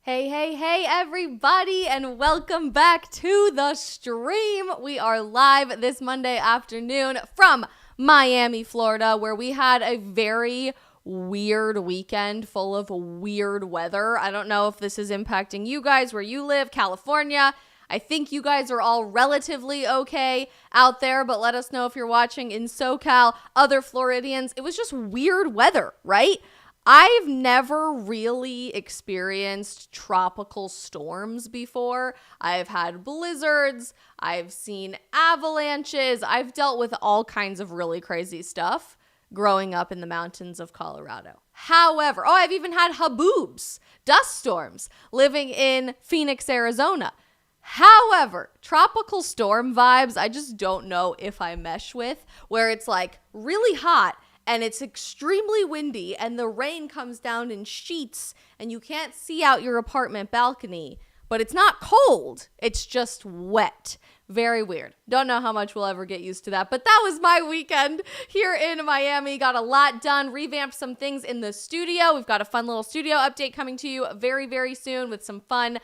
Hey, hey, hey, everybody, and welcome back to the stream. We are live this Monday afternoon from Miami, Florida, where we had a very weird weekend full of weird weather. I don't know if this is impacting you guys where you live, California. I think you guys are all relatively okay out there, but let us know if you're watching in SoCal, other Floridians. It was just weird weather, right? I've never really experienced tropical storms before. I've had blizzards, I've seen avalanches, I've dealt with all kinds of really crazy stuff growing up in the mountains of Colorado. However, I've even had haboobs, dust storms, living in Phoenix, Arizona. However, tropical storm vibes, I just don't know if I mesh with, where it's like really hot and it's extremely windy and the rain comes down in sheets and you can't see out your apartment balcony, but it's not cold. It's just wet. Very weird. Don't know how much we'll ever get used to that, but that was my weekend here in Miami. Got a lot done, revamped some things in the studio. We've got a fun little studio update coming to you very, very soon with some fun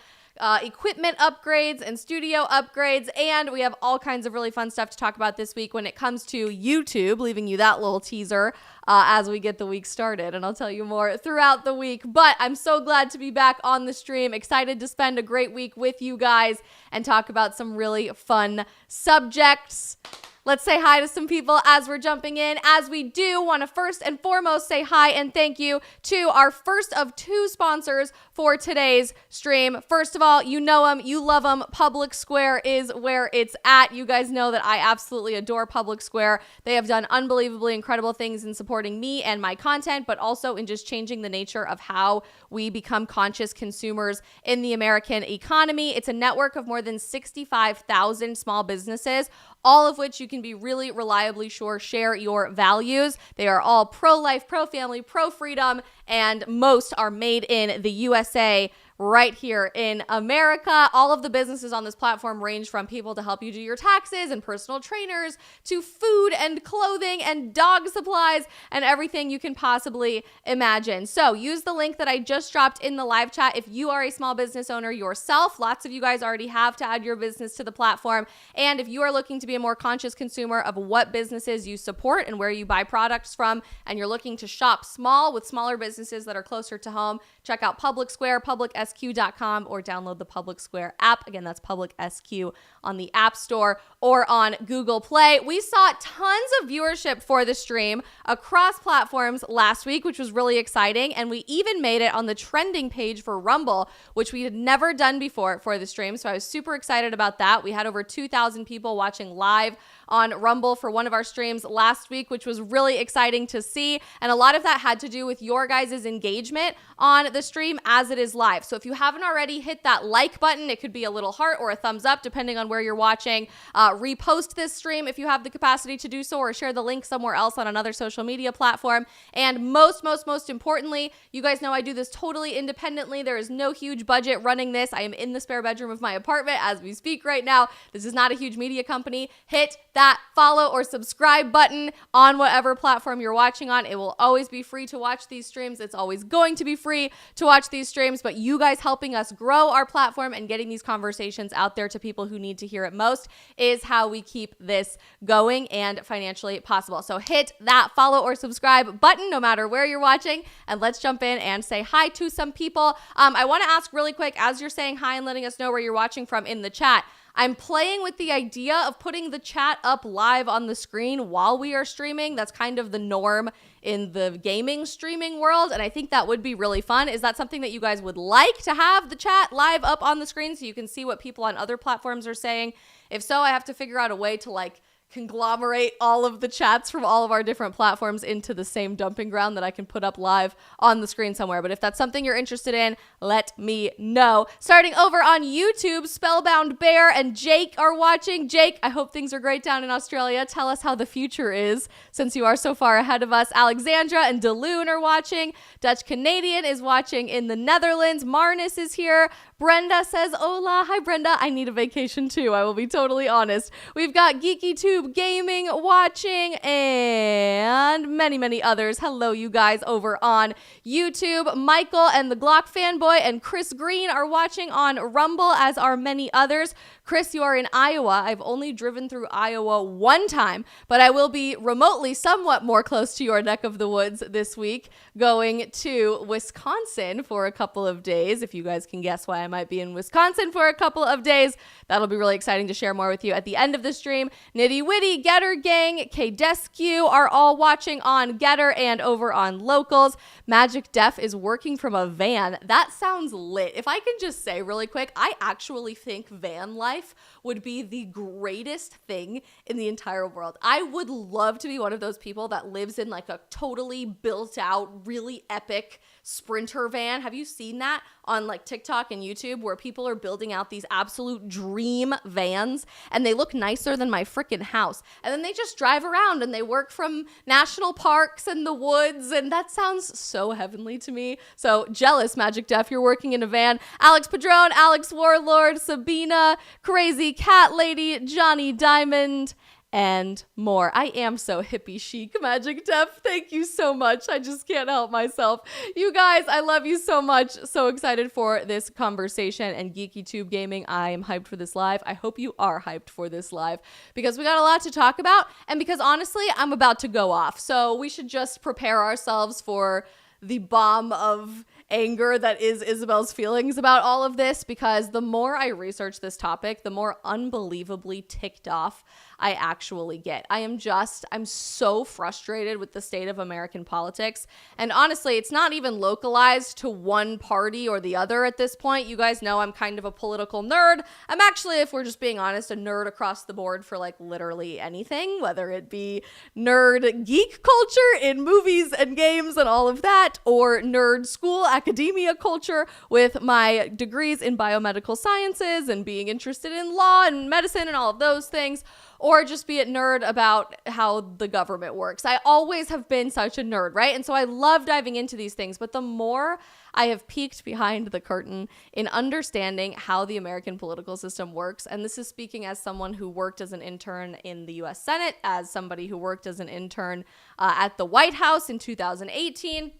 equipment upgrades and studio upgrades, and we have all kinds of really fun stuff to talk about this week when it comes to YouTube, leaving you that little teaser as we get the week started, and I'll tell you more throughout the week. But I'm so glad to be back on the stream, excited to spend a great week with you guys and talk about some really fun subjects. Let's say hi to some people as we're jumping in. As we do, want to first and foremost say hi and thank you to our first of two sponsors for today's stream. First of all, you know them, you love them. Public Square is where it's at. You guys know that I absolutely adore Public Square. They have done unbelievably incredible things in supporting me and my content, but also in just changing the nature of how we become conscious consumers in the American economy. It's a network of more than 65,000 small businesses, all of which you can be really reliably sure share your values. They are all pro-life, pro-family, pro-freedom, and most are made in the USA right here in America. All of the businesses on this platform range from people to help you do your taxes and personal trainers to food and clothing and dog supplies and everything you can possibly imagine. So use the link that I just dropped in the live chat if you are a small business owner yourself. Lots of you guys already have to add your business to the platform. And if you are looking to be a more conscious consumer of what businesses you support and where you buy products from, and you're looking to shop small with smaller businesses that are closer to home, check out Public Square, publicsq.com, or download the Public Square app. Again, that's Public SQ on the App Store or on Google Play. We saw tons of viewership for the stream across platforms last week, which was really exciting. And we even made it on the trending page for Rumble, which we had never done before for the stream. So I was super excited about that. We had over 2,000 people watching live on Rumble for one of our streams last week, which was really exciting to see. And a lot of that had to do with your guys' engagement on the stream as it is live. So if you haven't already, hit that like button. It could be a little heart or a thumbs up, depending on where you're watching. Repost this stream if you have the capacity to do so, or share the link somewhere else on another social media platform. And most importantly, you guys know I do this totally independently. There is no huge budget running this. I am in the spare bedroom of my apartment as we speak right now. This is not a huge media company. Hit that follow or subscribe button on whatever platform you're watching on. It will always be free to watch these streams. It's always going to be free to watch these streams, but you guys helping us grow our platform and getting these conversations out there to people who need to hear it most is how we keep this going and financially possible. So hit that follow or subscribe button no matter where you're watching, and let's jump in and say hi to some people. I want to ask really quick, as you're saying hi and letting us know where you're watching from in the chat, I'm playing with the idea of putting the chat up live on the screen while we are streaming. That's kind of the norm in the gaming streaming world, and I think that would be really fun. Is that something that you guys would like to have the chat live up on the screen so you can see what people on other platforms are saying? If so, I have to figure out a way to conglomerate all of the chats from all of our different platforms into the same dumping ground that I can put up live on the screen somewhere. But if that's something you're interested in, let me know. Starting over on YouTube, Spellbound Bear and Jake are watching. Jake, I hope things are great down in Australia. Tell us how the future is since you are so far ahead of us. Alexandra and Deloon are watching. Dutch Canadian is watching in the Netherlands. Marnus is here. Brenda says, hola. Hi, Brenda. I need a vacation too. I will be totally honest. We've got Geeky2 Tube Gaming watching, and many, many others. Hello, you guys over on YouTube. Michael and the Glock Fanboy and Chris Green are watching on Rumble, as are many others. Chris, you are in Iowa. I've only driven through Iowa one time, but I will be remotely somewhat more close to your neck of the woods this week, going to Wisconsin for a couple of days. If you guys can guess why I might be in Wisconsin for a couple of days, that'll be really exciting to share more with you at the end of the stream. Nitty Witty, Getter Gang, K-Descu are all watching on Getter and over on Locals. Magic Def is working from a van. That sounds lit. If I can just say really quick, I actually think van life would be the greatest thing in the entire world. I would love to be one of those people that lives in like a totally built out, really epic Sprinter van. Have you seen that on like TikTok and YouTube, where people are building out these absolute dream vans and they look nicer than my freaking house? And then they just drive around and they work from national parks and the woods, and that sounds so heavenly to me. So jealous, Magic Def, you're working in a van. Alex Padron, Alex Warlord, Sabina, Crazy Cat Lady, Johnny Diamond, and more. I am so hippie chic, Magic Def. Thank you so much. I just can't help myself. You guys, I love you so much. So excited for this conversation and Geeky Tube Gaming. I am hyped for this live. I hope you are hyped for this live, because we got a lot to talk about, and because honestly, I'm about to go off. So we should just prepare ourselves for the bomb of anger that is Isabel's feelings about all of this, because the more I research this topic, the more unbelievably ticked off I actually get. I'm so frustrated with the state of American politics. And honestly, it's not even localized to one party or the other at this point. You guys know I'm kind of a political nerd. I'm actually, if we're just being honest, a nerd across the board for like literally anything, whether it be nerd geek culture in movies and games and all of that, or nerd school academia culture with my degrees in biomedical sciences and being interested in law and medicine and all of those things, or just be a nerd about how the government works. I always have been such a nerd, right? And so I love diving into these things, but the more I have peeked behind the curtain in understanding how the American political system works, and this is speaking as someone who worked as an intern in the US Senate, as somebody who worked as an intern at the White House in 2018,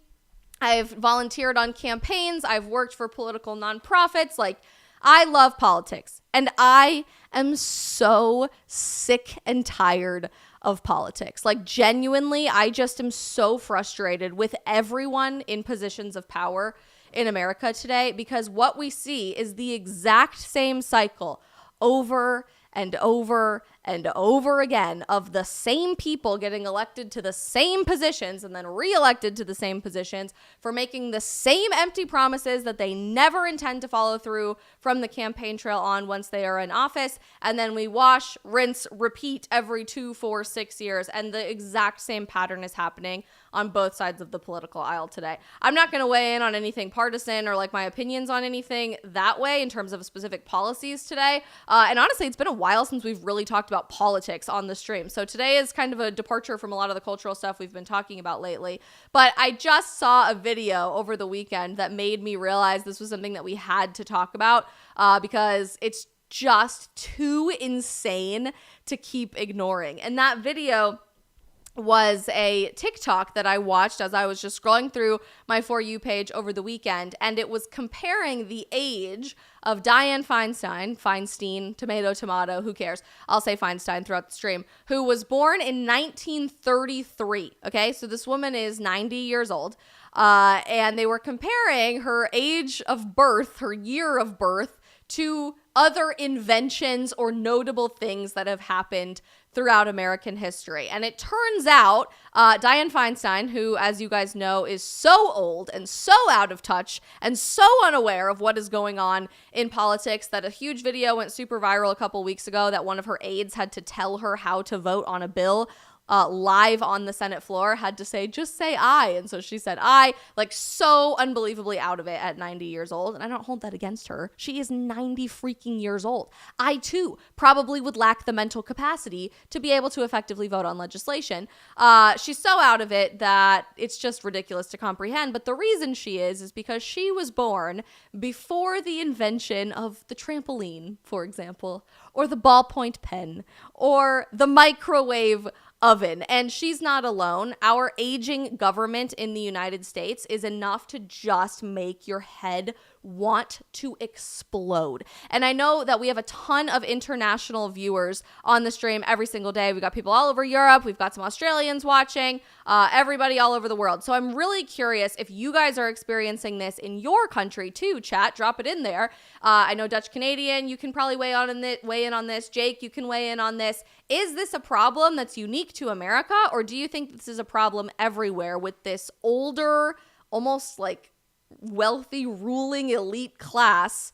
I've volunteered on campaigns, I've worked for political nonprofits. Like, I love politics, and I am so sick and tired of politics. Like, genuinely, I just am so frustrated with everyone in positions of power in America today, because what we see is the exact same cycle over and over and over again of the same people getting elected to the same positions and then reelected to the same positions for making the same empty promises that they never intend to follow through from the campaign trail on once they are in office. And then we wash, rinse, repeat every 2, 4, 6 years. And the exact same pattern is happening on both sides of the political aisle today. I'm not going to weigh in on anything partisan or like my opinions on anything that way in terms of specific policies today. And honestly, it's been a while since we've really talked about politics on the stream. So today is kind of a departure from a lot of the cultural stuff we've been talking about lately. But I just saw a video over the weekend that made me realize this was something that we had to talk about because it's just too insane to keep ignoring. And that video was a TikTok that I watched as I was just scrolling through my For You page over the weekend, and it was comparing the age of Dianne Feinstein, tomato, who cares? I'll say Feinstein throughout the stream, who was born in 1933, okay? So this woman is 90 years old, and they were comparing her age of birth, her year of birth, to other inventions or notable things that have happened throughout American history. And it turns out Dianne Feinstein, who, as you guys know, is so old and so out of touch and so unaware of what is going on in politics that a huge video went super viral a couple weeks ago that one of her aides had to tell her how to vote on a bill. live on the Senate floor had to say, just say I. And so she said I, like so unbelievably out of it at 90 years old. And I don't hold that against her. She is 90 freaking years old. I too probably would lack the mental capacity to be able to effectively vote on legislation. She's so out of it that it's just ridiculous to comprehend. But the reason she is because she was born before the invention of the trampoline, for example, or the ballpoint pen, or the microwave oven. And she's not alone. Our aging government in the United States is enough to just make your head want to explode. And I know that we have a ton of international viewers on the stream every single day. We've got people all over Europe. We've got some Australians watching, everybody all over the world. So I'm really curious if you guys are experiencing this in your country too. Chat, drop it in there. I know Dutch Canadian, you can probably weigh in on this. Jake, you can weigh in on this. Is this a problem that's unique to America, or do you think this is a problem everywhere with this older, almost like wealthy ruling elite class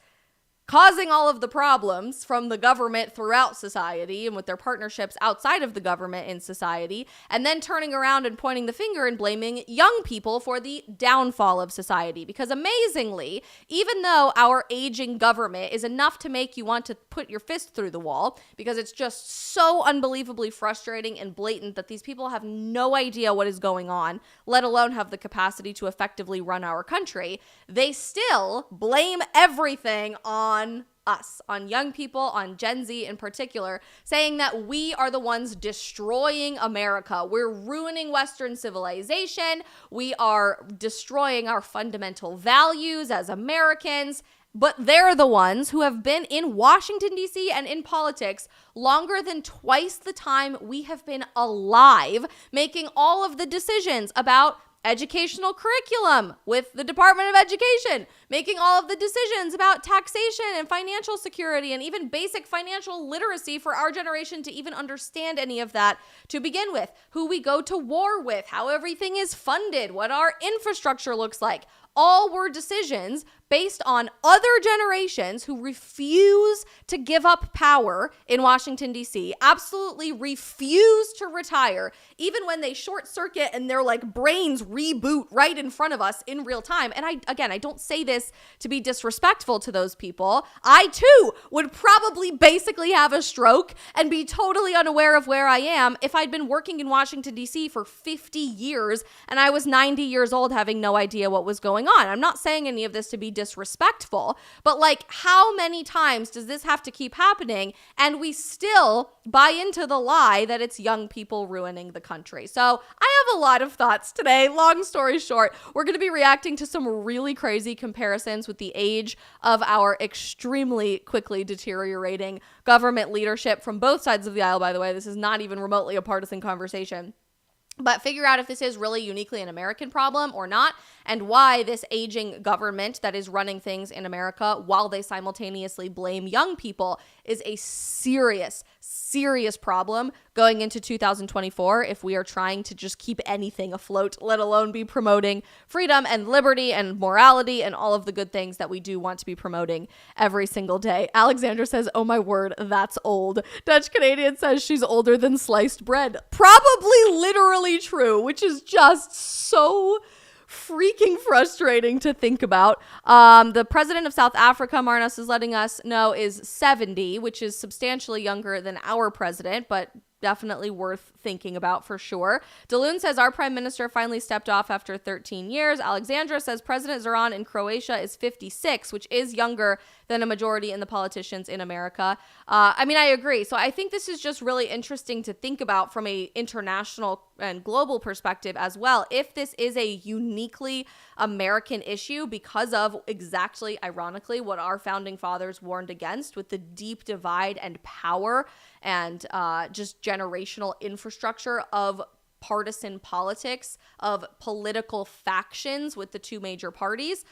causing all of the problems from the government throughout society and with their partnerships outside of the government in society, and then turning around and pointing the finger and blaming young people for the downfall of society? Because amazingly, even though our aging government is enough to make you want to put your fist through the wall, because it's just so unbelievably frustrating and blatant that these people have no idea what is going on, let alone have the capacity to effectively run our country, they still blame everything on us, on young people, on Gen Z in particular, saying that we are the ones destroying America. We're ruining Western civilization. We are destroying our fundamental values as Americans. But they're the ones who have been in Washington, D.C. and in politics longer than twice the time we have been alive, making all of the decisions about educational curriculum with the Department of Education, making all of the decisions about taxation and financial security and even basic financial literacy for our generation to even understand any of that to begin with, who we go to war with, how everything is funded, what our infrastructure looks like. All were decisions based on other generations who refuse to give up power in Washington, D.C., absolutely refuse to retire, even when they short circuit and their like brains reboot right in front of us in real time. And I don't say this to be disrespectful to those people. I too would probably basically have a stroke and be totally unaware of where I am if I'd been working in Washington, D.C. for 50 years and I was 90 years old having no idea what was going on. I'm not saying any of this to be disrespectful, but like, how many times does this have to keep happening and we still buy into the lie that it's young people ruining the country? So I have a lot of thoughts today. Long story short, we're going to be reacting to some really crazy comparisons with the age of our extremely quickly deteriorating government leadership from both sides of the aisle. By the way, this is not even remotely a partisan conversation. But figure out if this is really uniquely an American problem or not, and why this aging government that is running things in America while they simultaneously blame young people is a serious, serious problem going into 2024 if we are trying to just keep anything afloat, let alone be promoting freedom and liberty and morality and all of the good things that we do want to be promoting every single day. Alexandra says, oh my word, that's old. Dutch Canadian says she's older than sliced bread. Probably literally true, which is just so freaking frustrating to think about. The president of South Africa, Marnus is letting us know, is 70, which is substantially younger than our president, but definitely worth thinking about for sure. Daloon says our prime minister finally stepped off after 13 years. Alexandra says President Zoran in Croatia is 56, which is younger than a majority in the politicians in America. I agree. So I think this is just really interesting to think about from a international and global perspective as well. If this is a uniquely American issue because of exactly, ironically, what our founding fathers warned against with the deep divide and power and just generational infrastructure of partisan politics, of political factions with the two major parties?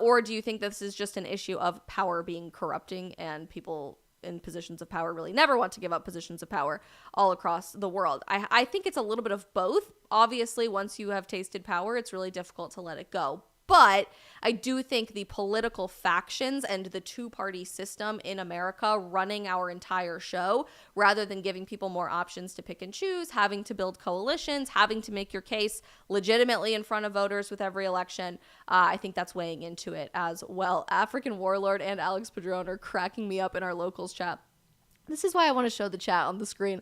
Or do you think this is just an issue of power being corrupting and people in positions of power really never want to give up positions of power all across the world? I think it's a little bit of both. Obviously, once you have tasted power, it's really difficult to let it go. But I do think the political factions and the two-party system in America running our entire show, rather than giving people more options to pick and choose, having to build coalitions, having to make your case legitimately in front of voters with every election, I think that's weighing into it as well. African Warlord and Alex Padron are cracking me up in our locals chat. This is why I want to show the chat on the screen.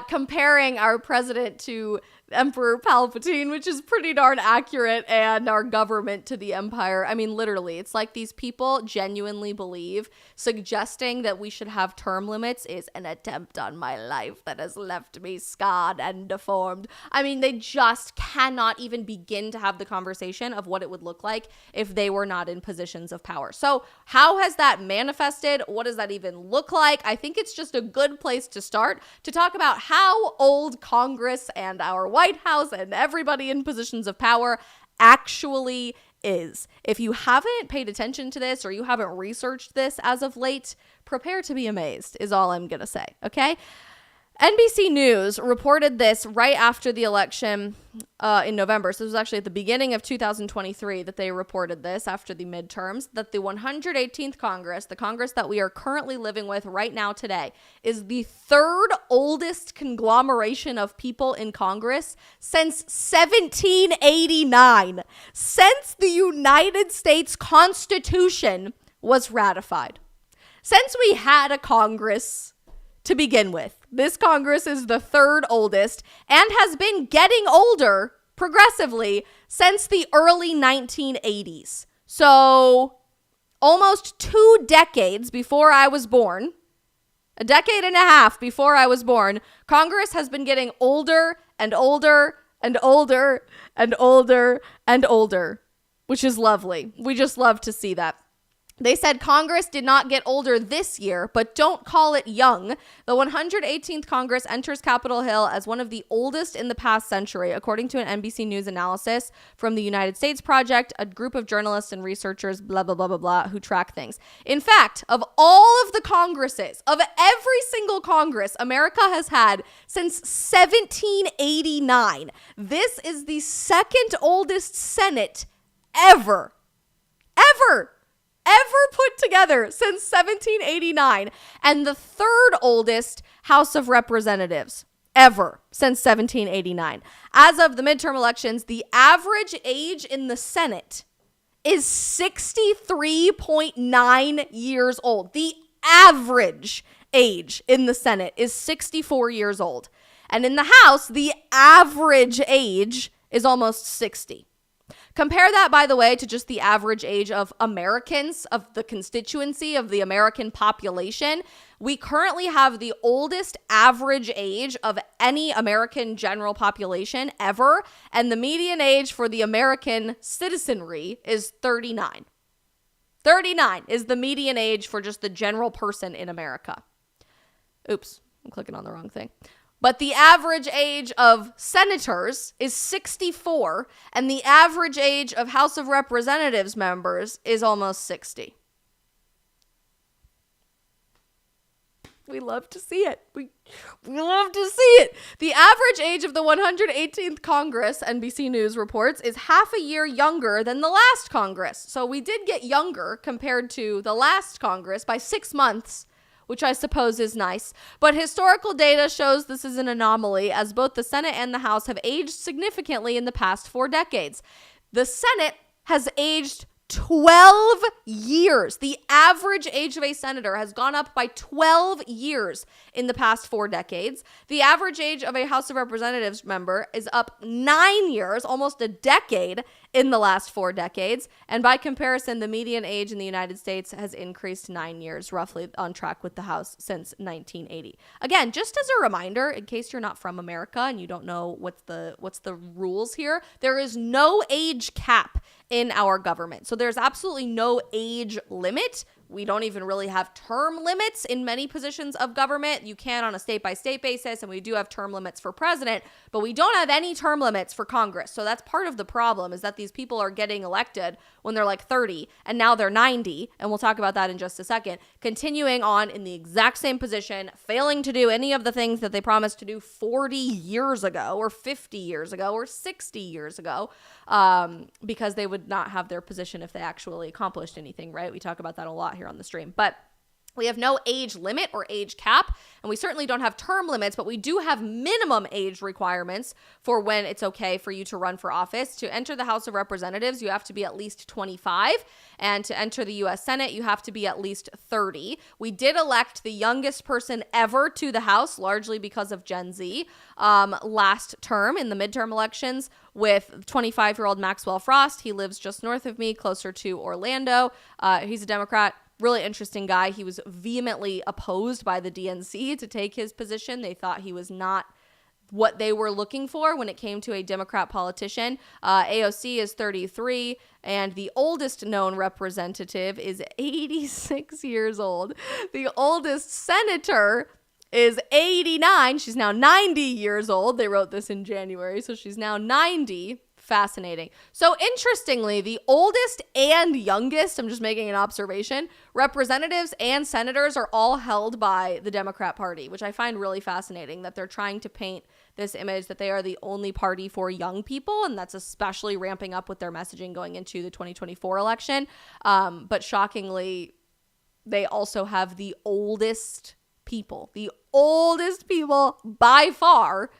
Comparing our president to Emperor Palpatine, which is pretty darn accurate, and our government to the Empire. I mean, literally, it's like these people genuinely believe suggesting that we should have term limits is an attempt on my life that has left me scarred and deformed. I mean, they just cannot even begin to have the conversation of what it would look like if they were not in positions of power. So how has that manifested? What does that even look like? I think it's just a good place to start to talk about how old Congress and our White House and everybody in positions of power actually is. If you haven't paid attention to this or you haven't researched this as of late, prepare to be amazed is all I'm going to say, okay? NBC News reported this right after the election in November. So this was actually at the beginning of 2023 that they reported this after the midterms, that the 118th Congress, the Congress that we are currently living with right now today, is the third oldest conglomeration of people in Congress since 1789, since the United States Constitution was ratified. Since we had a Congress to begin with. This Congress is the third oldest and has been getting older progressively since the early 1980s. So almost 2 decades before I was born, a decade and a half before I was born, Congress has been getting older and older and older and older and older, which is lovely. We just love to see that. They said Congress did not get older this year, but don't call it young. The 118th Congress enters Capitol Hill as one of the oldest in the past century, according to an NBC News analysis from the United States Project, a group of journalists and researchers, blah, blah, blah, blah, blah, who track things. In fact, of all of the Congresses, of every single Congress America has had since 1789, this is the second oldest Senate ever put together since 1789, and the third oldest House of Representatives ever since 1789. As of the midterm elections, the average age in the Senate is 63.9 years old. The average age in the Senate is 64 years old. And in the House, the average age is almost 60. Compare that, by the way, to just the average age of Americans, of the constituency, of the American population. We currently have the oldest average age of any American general population ever, and the median age for the American citizenry is 39. 39 is the median age for just the general person in America. Oops, I'm clicking on the wrong thing. But the average age of senators is 64, and the average age of House of Representatives members is almost 60. We love to see it. We love to see it. The average age of the 118th Congress, NBC News reports, is half a year younger than the last Congress. So we did get younger compared to the last Congress by 6 months, which I suppose is nice. But historical data shows this is an anomaly, as both the Senate and the House have aged significantly in the past 4 decades. The Senate has aged 12 years. The average age of a senator has gone up by 12 years in the past 4 decades. The average age of a House of Representatives member is up 9 years, almost a decade, in the last 4 decades. And by comparison, the median age in the United States has increased 9 years, roughly on track with the House since 1980. Again, just as a reminder, in case you're not from America and you don't know what's the rules here, there is no age cap in our government. So there's absolutely no age limit We don't even really have term limits in many positions of government. You can on a state-by-state basis, and we do have term limits for president, but we don't have any term limits for Congress. So that's part of the problem, is that these people are getting elected when they're like 30, and now they're 90, and we'll talk about that in just a second, continuing on in the exact same position, failing to do any of the things that they promised to do 40 years ago, or 50 years ago, or 60 years ago, because they would not have their position if they actually accomplished anything, right? We talk about that a lot here on the stream. But we have no age limit or age cap, and we certainly don't have term limits, but we do have minimum age requirements for when it's okay for you to run for office. To enter the House of Representatives, you have to be at least 25, and to enter the U.S. Senate, you have to be at least 30. We did elect the youngest person ever to the House, largely because of Gen Z, last term in the midterm elections with 25-year-old Maxwell Frost. He lives just north of me, closer to Orlando. He's a Democrat. Really interesting guy. He was vehemently opposed by the DNC to take his position. They thought he was not what they were looking for when it came to a Democrat politician. AOC is 33, and the oldest known representative is 86 years old. The oldest senator is 89. She's now 90 years old. They wrote this in January, so she's now 90. Fascinating. So interestingly, the oldest and youngest, I'm just making an observation, representatives and senators are all held by the Democrat Party, which I find really fascinating, that they're trying to paint this image that they are the only party for young people, and that's especially ramping up with their messaging going into the 2024 election. But shockingly, they also have the oldest people by far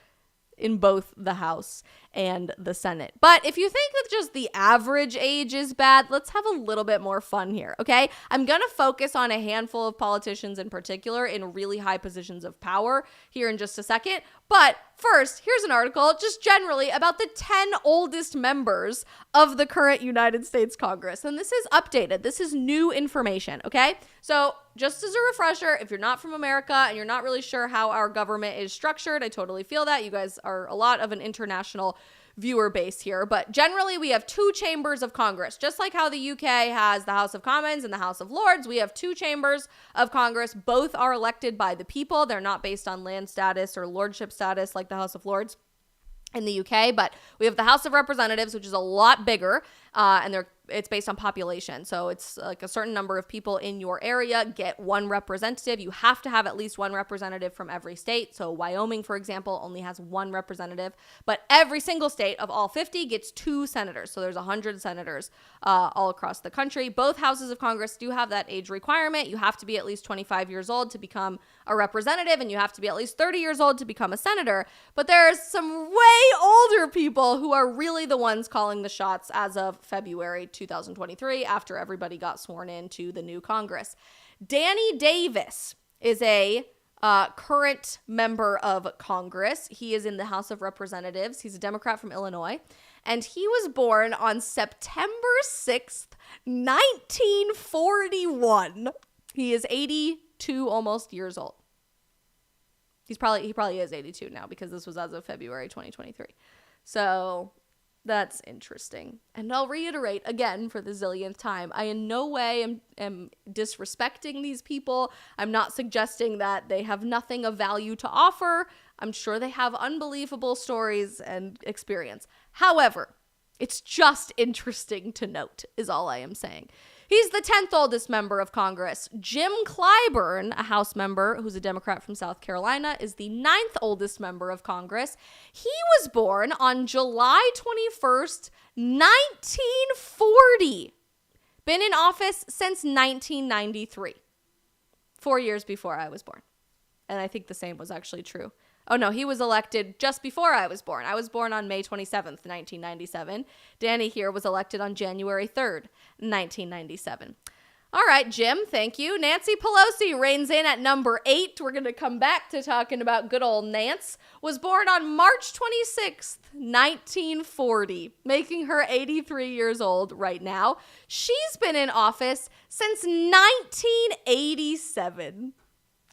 in both the House and the Senate. But if you think that just the average age is bad, let's have a little bit more fun here, okay? I'm going to focus on a handful of politicians in particular in really high positions of power here in just a second. But first, here's an article just generally about the 10 oldest members of the current United States Congress. And this is updated. This is new information, okay? So just as a refresher, if you're not from America and you're not really sure how our government is structured, I totally feel that. You guys are a lot of an international viewer base here, but generally we have two chambers of Congress. Just like how the UK has the House of Commons and the House of Lords, we have two chambers of Congress. Both are elected by the people. They're not based on land status or lordship status like the House of Lords in the UK, but we have the House of Representatives, which is a lot bigger, and it's based on population. So it's like a certain number of people in your area get one representative. You have to have at least one representative from every state. So Wyoming, for example, only has one representative, but every single state of all 50 gets 2 senators. So there's 100 senators all across the country. Both houses of Congress do have that age requirement. You have to be at least 25 years old to become a representative, and you have to be at least 30 years old to become a senator. But there's some way older people who are really the ones calling the shots as of February 2023, after everybody got sworn into the new Congress. Danny Davis is a current member of Congress. He is in the House of Representatives. He's a Democrat from Illinois, and he was born on September 6th, 1941. He is 82 almost years old. He probably is 82 now, because this was as of February 2023. So that's interesting. And I'll reiterate again for the zillionth time, I in no way am disrespecting these people. I'm not suggesting that they have nothing of value to offer. I'm sure they have unbelievable stories and experience. However, it's just interesting to note, is all I am saying. He's the 10th oldest member of Congress. Jim Clyburn, a House member who's a Democrat from South Carolina, is the 9th oldest member of Congress. He was born on July 21st, 1940. Been in office since 1993. 4 years before I was born. And I think the same was actually true. Oh, no, he was elected just before I was born. I was born on May 27th, 1997. Danny here was elected on January 3rd, 1997. All right, Jim, thank you. Nancy Pelosi reigns in at number 8. We're going to come back to talking about good old Nance. Was born on March 26th, 1940, making her 83 years old right now. She's been in office since 1987.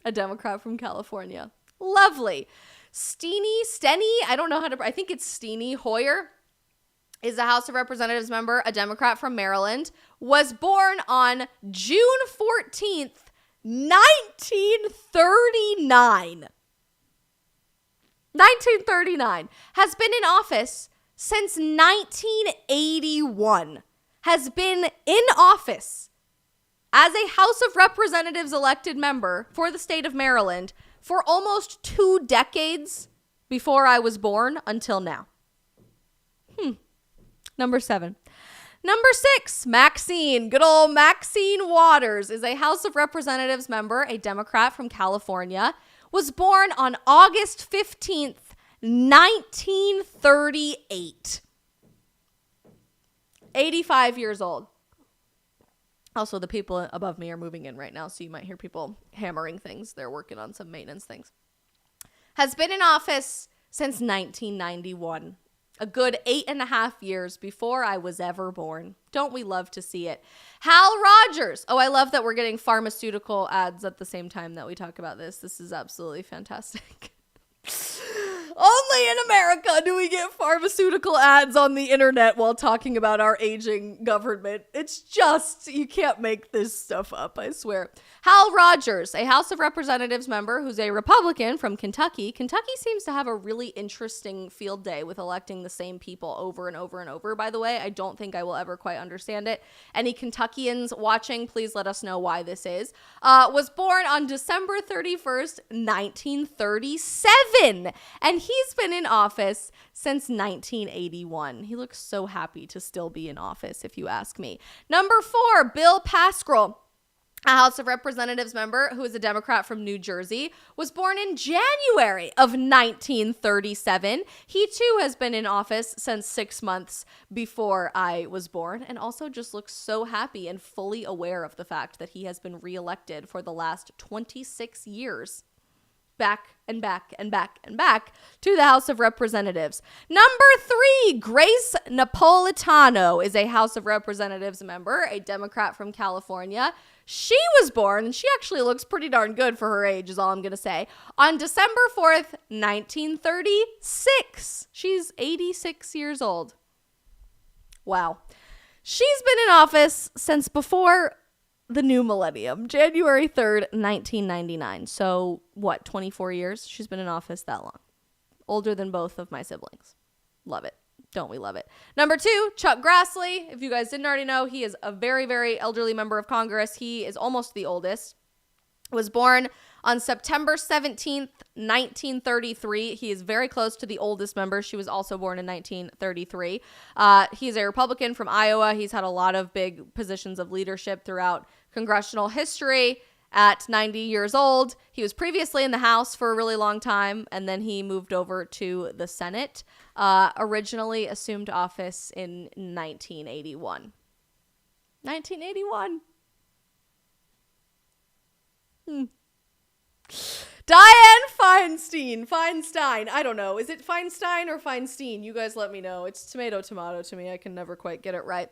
A Democrat from California. Lovely. Steny, I don't know how to, I think it's Steny Hoyer is a House of Representatives member, a Democrat from Maryland, was born on June 14th, 1939. 1939. Has been in office since 1981. Has been in office as a House of Representatives elected member for the state of Maryland for almost 2 decades before I was born until now. Number 7. Number 6, Maxine. Good old Maxine Waters is a House of Representatives member, a Democrat from California. Was born on August 15th, 1938. 85 years old. Also, the people above me are moving in right now, so you might hear people hammering things. They're working on some maintenance things. Has been in office since 1991. A good 8.5 years before I was ever born. Don't we love to see it? Hal Rogers. Oh, I love that we're getting pharmaceutical ads at the same time that we talk about this. This is absolutely fantastic. Only in America do we get pharmaceutical ads on the internet while talking about our aging government. It's just, you can't make this stuff up, I swear. Hal Rogers, a House of Representatives member who's a Republican from Kentucky. Kentucky seems to have a really interesting field day with electing the same people over and over and over, by the way. I don't think I will ever quite understand it. Any Kentuckians watching, please let us know why this is. Was born on December 31st, 1937. And he's been in office since 1981. He looks so happy to still be in office, if you ask me. Number 4, Bill Pascrell, a House of Representatives member who is a Democrat from New Jersey, was born in January of 1937. He too has been in office since 6 months before I was born, and also just looks so happy and fully aware of the fact that he has been reelected for the last 26 years. Back and back and back and back to the House of Representatives. Number 3, Grace Napolitano is a House of Representatives member, a Democrat from California. She was born, and she actually looks pretty darn good for her age, is all I'm going to say, on December 4th, 1936. She's 86 years old. Wow. She's been in office since before the new millennium, January 3rd, 1999. So, 24 years? She's been in office that long. Older than both of my siblings. Love it. Don't we love it? Number 2, Chuck Grassley. If you guys didn't already know, he is a very, very elderly member of Congress. He is almost the oldest. Was born on September 17th, 1933. He is very close to the oldest member. She was also born in 1933. He's a Republican from Iowa. He's had a lot of big positions of leadership throughout congressional history. At 90 years old, he was previously in the House for a really long time, and then he moved over to the Senate. Originally assumed office in 1981. 1981. Dianne Feinstein. I don't know. Is it Feinstein or Feinstein? You guys let me know. It's tomato to me. I can never quite get it right.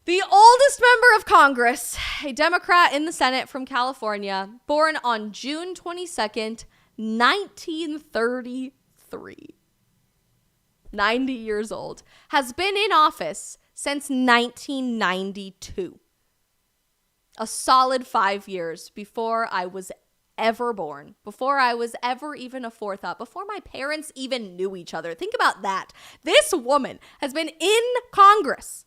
The oldest member of Congress, a Democrat in the Senate from California, born on June 22nd, 1933. 90 years old. Has been in office since 1992. A solid 5 years before I was ever born, before I was ever even a forethought, before my parents even knew each other. Think about that. This woman has been in Congress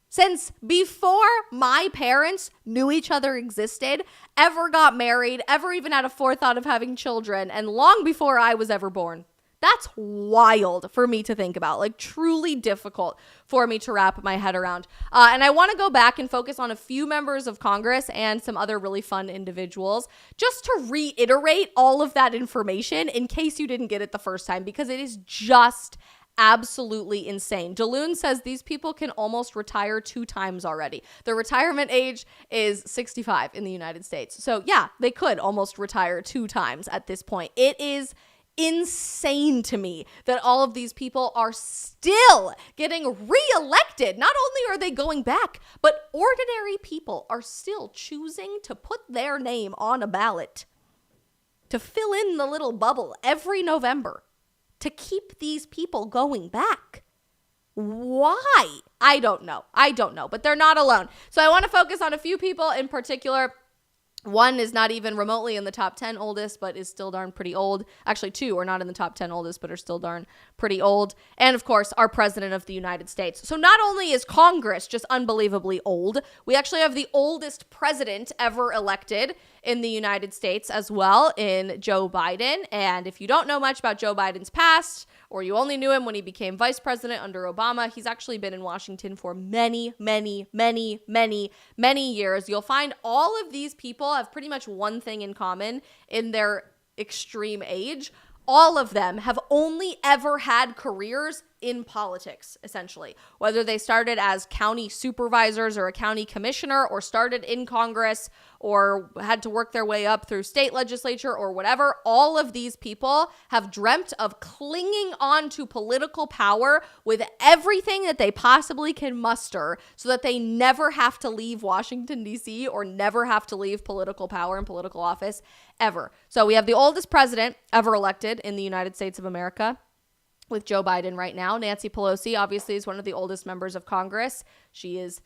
since before my parents knew each other existed, ever got married, ever even had a forethought of having children, and long before I was ever born. That's wild for me to think about, like truly difficult for me to wrap my head around. And I want to go back and focus on a few members of Congress and some other really fun individuals just to reiterate all of that information in case you didn't get it the first time, because it is just absolutely insane. DeLune says these people can almost retire 2 times already. The retirement age is 65 in the United States. So yeah, they could almost retire 2 times at this point. It is insane to me that all of these people are still getting reelected. Not only are they going back, but ordinary people are still choosing to put their name on a ballot to fill in the little bubble every November to keep these people going back. Why? I don't know. But they're not alone. So I want to focus on a few people in particular. One is not even remotely in the top 10 oldest, but is still darn pretty old. Actually, two are not in the top 10 oldest, but are still darn pretty old. And of course, our president of the United States. So not only is Congress just unbelievably old, we actually have the oldest president ever elected in the United States as well, in Joe Biden. And if you don't know much about Joe Biden's past, or you only knew him when he became vice president under Obama, he's actually been in Washington for many, many, many, many, many years. You'll find all of these people have pretty much one thing in common in their extreme age. All of them have only ever had careers in politics, essentially. Whether they started as county supervisors or a county commissioner, or started in Congress, or had to work their way up through state legislature or whatever, all of these people have dreamt of clinging on to political power with everything that they possibly can muster so that they never have to leave Washington, D.C., or never have to leave political power and political office ever. So we have the oldest president ever elected in the United States of America, with Joe Biden right now. Nancy Pelosi obviously is one of the oldest members of Congress. She is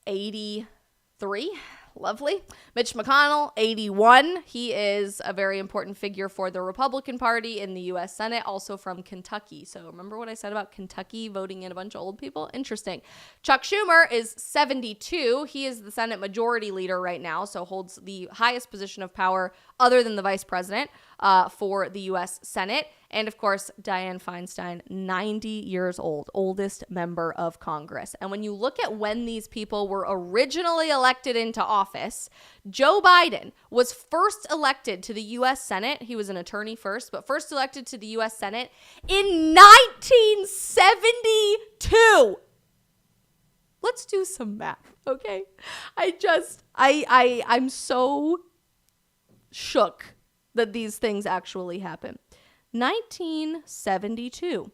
83. Lovely. Mitch McConnell, 81. He is a very important figure for the Republican Party in the U.S. Senate, also from Kentucky. So remember what I said about Kentucky voting in a bunch of old people? Interesting. Chuck Schumer is 72. He is the Senate Majority Leader right now, so holds the highest position of power other than the Vice President for the U.S. Senate. And of course, Dianne Feinstein, 90 years old, oldest member of Congress. And when you look at when these people were originally elected into office, Joe Biden was first elected to the U.S. Senate. He was an attorney first, but first elected to the U.S. Senate in 1972. Let's do some math, okay? I'm so shook that these things actually happen. 1972.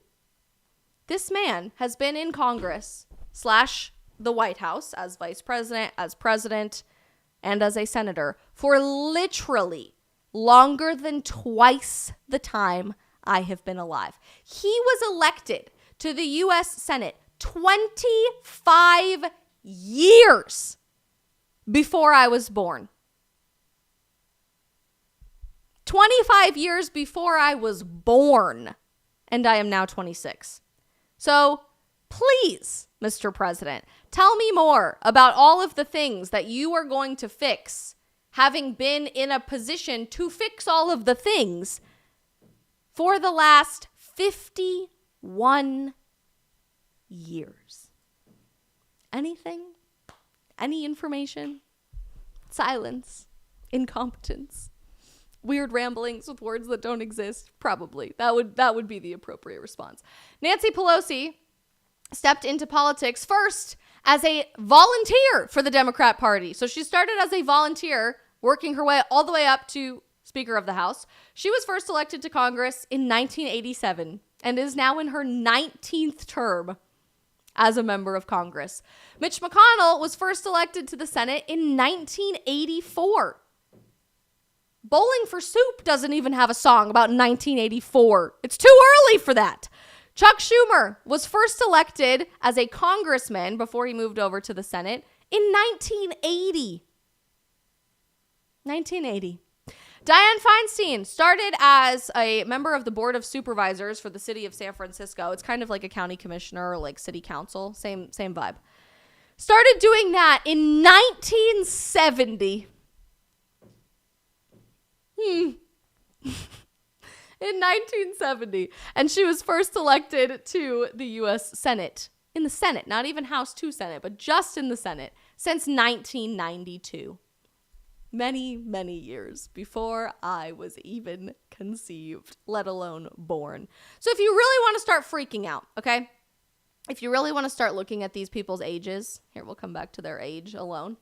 This man has been in Congress / the White House as vice president, as president, and as a senator for literally longer than twice the time I have been alive. He was elected to the U.S. Senate 25 years before I was born. 25 years before I was born, and I am now 26. So please, Mr. President, tell me more about all of the things that you are going to fix, having been in a position to fix all of the things for the last 51 years. Anything? Any information? Silence? Incompetence? Weird ramblings with words that don't exist? Probably. That would be the appropriate response. Nancy Pelosi stepped into politics first as a volunteer for the Democrat Party. So she started as a volunteer, working her way all the way up to Speaker of the House. She was first elected to Congress in 1987 and is now in her 19th term as a member of Congress. Mitch McConnell was first elected to the Senate in 1984. Bowling for Soup doesn't even have a song about 1984. It's too early for that. Chuck Schumer was first elected as a congressman before he moved over to the Senate in 1980. 1980. Dianne Feinstein started as a member of the Board of Supervisors for the city of San Francisco. It's kind of like a county commissioner or like city council. Same vibe. Started doing that in 1970. In 1970. And she was first elected to the U.S. Senate. In the Senate, not even House to Senate, but just in the Senate since 1992. Many, many years before I was even conceived, let alone born. So if you really want to start freaking out, okay? If you really want to start looking at these people's ages, here, we'll come back to their age alone.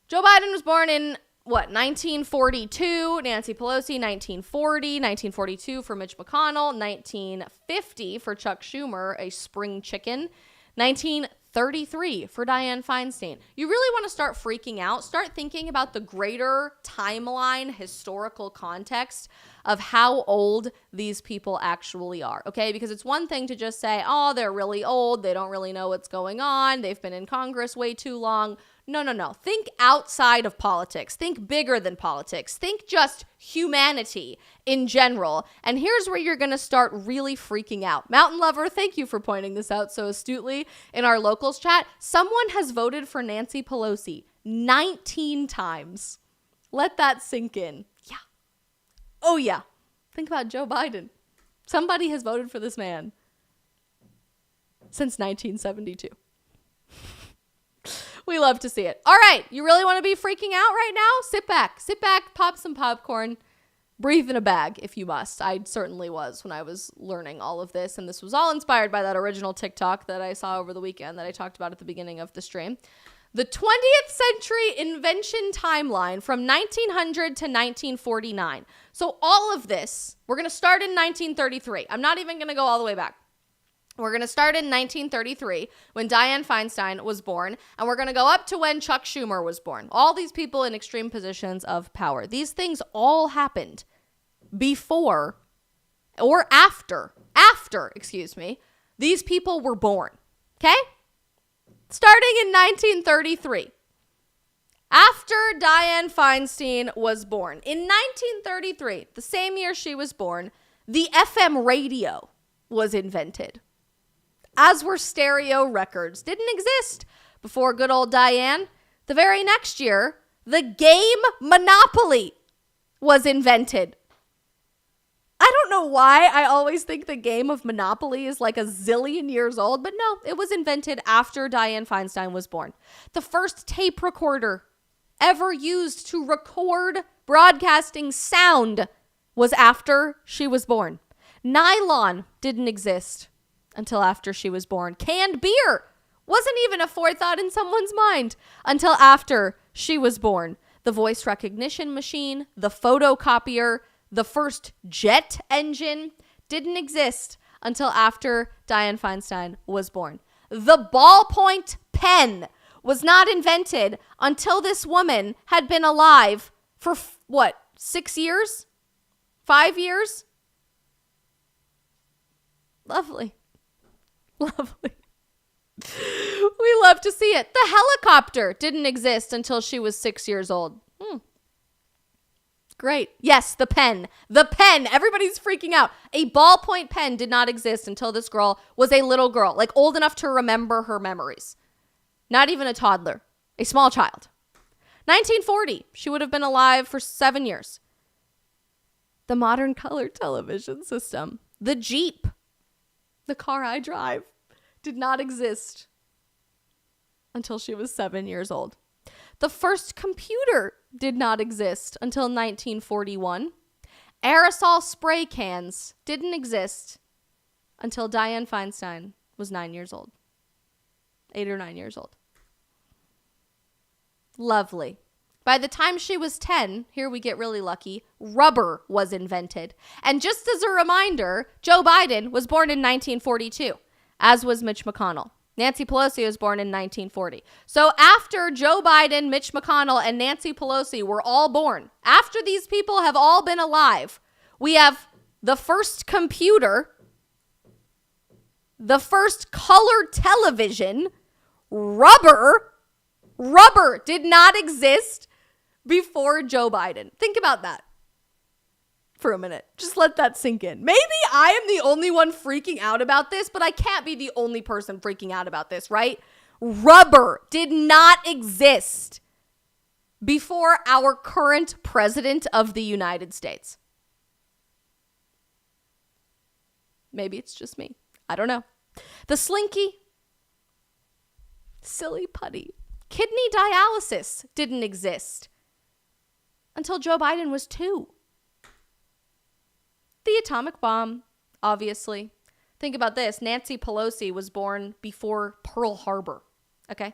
Joe Biden was born in 1942, Nancy Pelosi, 1940, 1942 for Mitch McConnell, 1950 for Chuck Schumer, a spring chicken, 19 1933 for Dianne Feinstein. You really want to start freaking out. Start thinking about the greater timeline, historical context of how old these people actually are, okay? Because it's one thing to just say, oh, they're really old. They don't really know what's going on. They've been in Congress way too long. No. Think outside of politics. Think bigger than politics. Think just humanity in general. And here's where you're going to start really freaking out. Mountain Lover, thank you for pointing this out so astutely in our locals chat. Someone has voted for Nancy Pelosi 19 times. Let that sink in. Yeah. Oh, yeah. Think about Joe Biden. Somebody has voted for this man since 1972. We love to see it. All right. You really want to be freaking out right now? Sit back, pop some popcorn, breathe in a bag if you must. I certainly was when I was learning all of this. And this was all inspired by that original TikTok that I saw over the weekend that I talked about at the beginning of the stream. The 20th century invention timeline from 1900 to 1949. So all of this, we're going to start in 1933. I'm not even going to go all the way back. We're going to start in 1933 when Dianne Feinstein was born, and we're going to go up to when Chuck Schumer was born. All these people in extreme positions of power. These things all happened before or after these people were born. Okay? Starting in 1933. After Dianne Feinstein was born. In 1933, the same year she was born, the FM radio was invented. As were stereo records. Didn't exist before good old Dianne. The very next year, the game Monopoly was invented. I don't know why I always think the game of Monopoly is like a zillion years old, but no, it was invented after Dianne Feinstein was born. The first tape recorder ever used to record broadcasting sound was after she was born. Nylon didn't exist until after she was born. Canned beer wasn't even a forethought in someone's mind until after she was born. The voice recognition machine, the photocopier, the first jet engine didn't exist until after Dianne Feinstein was born. The ballpoint pen was not invented until this woman had been alive for 6 years? 5 years? Lovely. We love to see it. The helicopter didn't exist until she was 6 years old. Great. Yes, the pen. Everybody's freaking out. A ballpoint pen did not exist until this girl was a little girl, like old enough to remember her memories. Not even a toddler. A small child. 1940. She would have been alive for 7 years. The modern color television system. The Jeep. The car I drive did not exist until she was 7 years old. The first computer did not exist until 1941. Aerosol spray cans didn't exist until Dianne Feinstein was 9 years old. 8 or 9 years old. Lovely. By the time she was 10, here we get really lucky, rubber was invented. And just as a reminder, Joe Biden was born in 1942, as was Mitch McConnell. Nancy Pelosi was born in 1940. So after Joe Biden, Mitch McConnell, and Nancy Pelosi were all born, after these people have all been alive, we have the first computer, the first color television, rubber did not exist before Joe Biden. Think about that for a minute. Just let that sink in. Maybe I am the only one freaking out about this, but I can't be the only person freaking out about this, right? Rubber did not exist before our current president of the United States. Maybe it's just me. I don't know. The Slinky. Silly putty. Kidney dialysis didn't exist until Joe Biden was 2. The atomic bomb, obviously. Think about this. Nancy Pelosi was born before Pearl Harbor. Okay?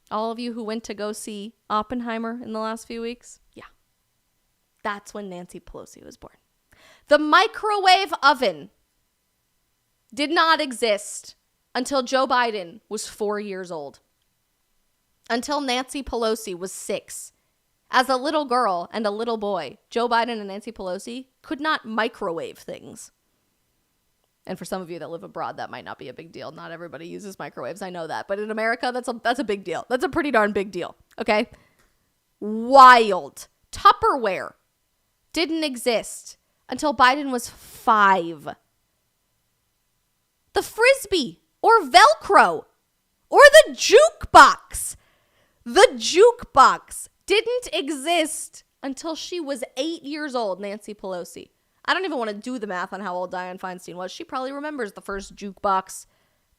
All of you who went to go see Oppenheimer in the last few weeks, yeah. That's when Nancy Pelosi was born. The microwave oven did not exist until Joe Biden was 4 years old. Until Nancy Pelosi was 6. As a little girl and a little boy, Joe Biden and Nancy Pelosi could not microwave things. And for some of you that live abroad, that might not be a big deal. Not everybody uses microwaves. I know that. But in America, that's a big deal. That's a pretty darn big deal. Okay? Wild. Tupperware didn't exist until Biden was 5. The Frisbee or Velcro or the jukebox. The jukebox didn't exist until she was 8 years old, Nancy Pelosi. I don't even want to do the math on how old Dianne Feinstein was. She probably remembers the first jukebox.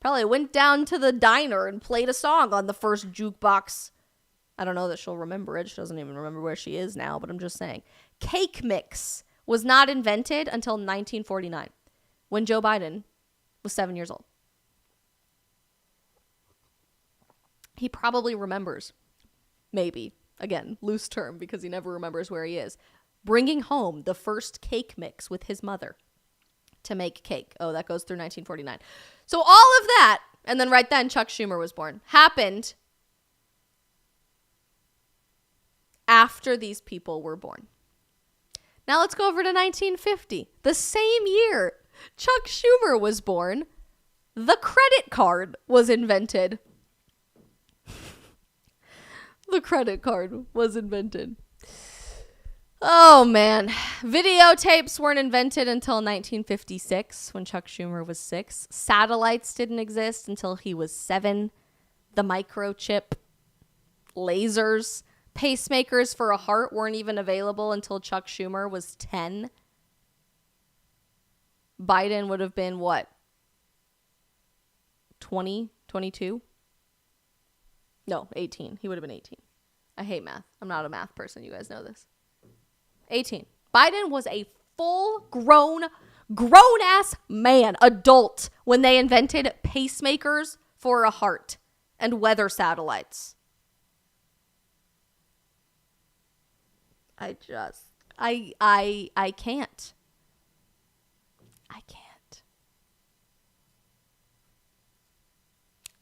Probably went down to the diner and played a song on the first jukebox. I don't know that she'll remember it. She doesn't even remember where she is now, but I'm just saying. Cake mix was not invented until 1949, when Joe Biden was 7 years old. He probably remembers, maybe, again, loose term because he never remembers where he is, bringing home the first cake mix with his mother to make cake. Oh, that goes through 1949. So all of that, and then right then Chuck Schumer was born, happened after these people were born. Now let's go over to 1950. The same year Chuck Schumer was born, the credit card was invented. The credit card was invented. Oh, man. Videotapes weren't invented until 1956 when Chuck Schumer was 6. Satellites didn't exist until he was 7. The microchip, lasers, pacemakers for a heart weren't even available until Chuck Schumer was 10. Biden would have been what? 20, 22? No, 18. He would have been 18. I hate math. I'm not a math person. You guys know this. 18. Biden was a grown-ass man, adult, when they invented pacemakers for a heart and weather satellites. I can't. I can't.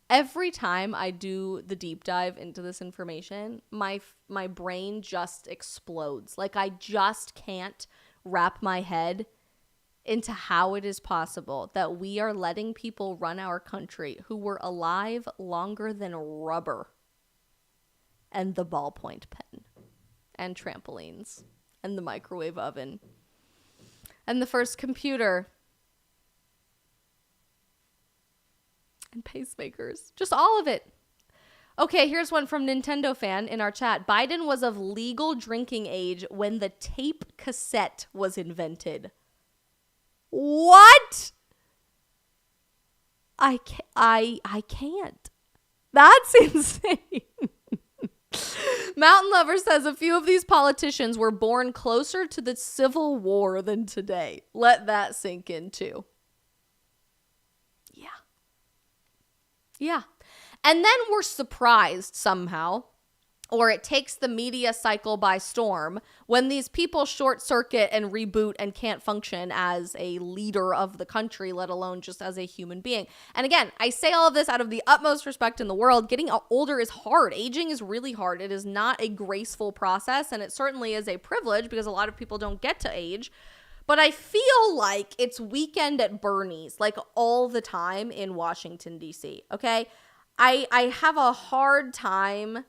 Every time I do the deep dive into this information, my brain just explodes. Like, I just can't wrap my head into how it is possible that we are letting people run our country who were alive longer than rubber and the ballpoint pen and trampolines and the microwave oven and the first computer and pacemakers. Just all of it. Okay, here's one from Nintendo fan in our chat. Biden was of legal drinking age when the tape cassette was invented. What? I can't. That's insane. Mountain Lover says a few of these politicians were born closer to the Civil War than today. Let that sink in too. Yeah. And then we're surprised somehow, or it takes the media cycle by storm, when these people short circuit and reboot and can't function as a leader of the country, let alone just as a human being. And again, I say all of this out of the utmost respect in the world. Getting older is hard. Aging is really hard. It is not a graceful process, and it certainly is a privilege because a lot of people don't get to age. But I feel like it's weekend at Bernie's, like all the time in Washington, D.C., okay? I have a hard time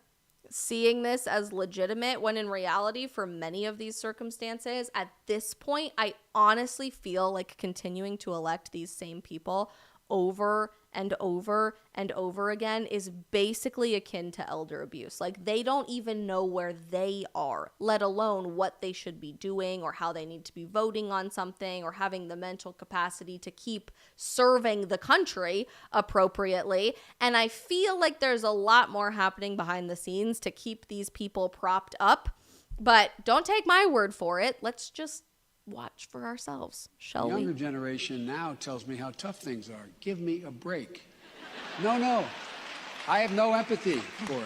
seeing this as legitimate when in reality, for many of these circumstances, at this point, I honestly feel like continuing to elect these same people over and over and over again is basically akin to elder abuse. Like, they don't even know where they are, let alone what they should be doing or how they need to be voting on something or having the mental capacity to keep serving the country appropriately. And I feel like there's a lot more happening behind the scenes to keep these people propped up. But don't take my word for it. Let's just watch for ourselves, shall we? The younger generation now tells me how tough things are. Give me a break. No. I have no empathy for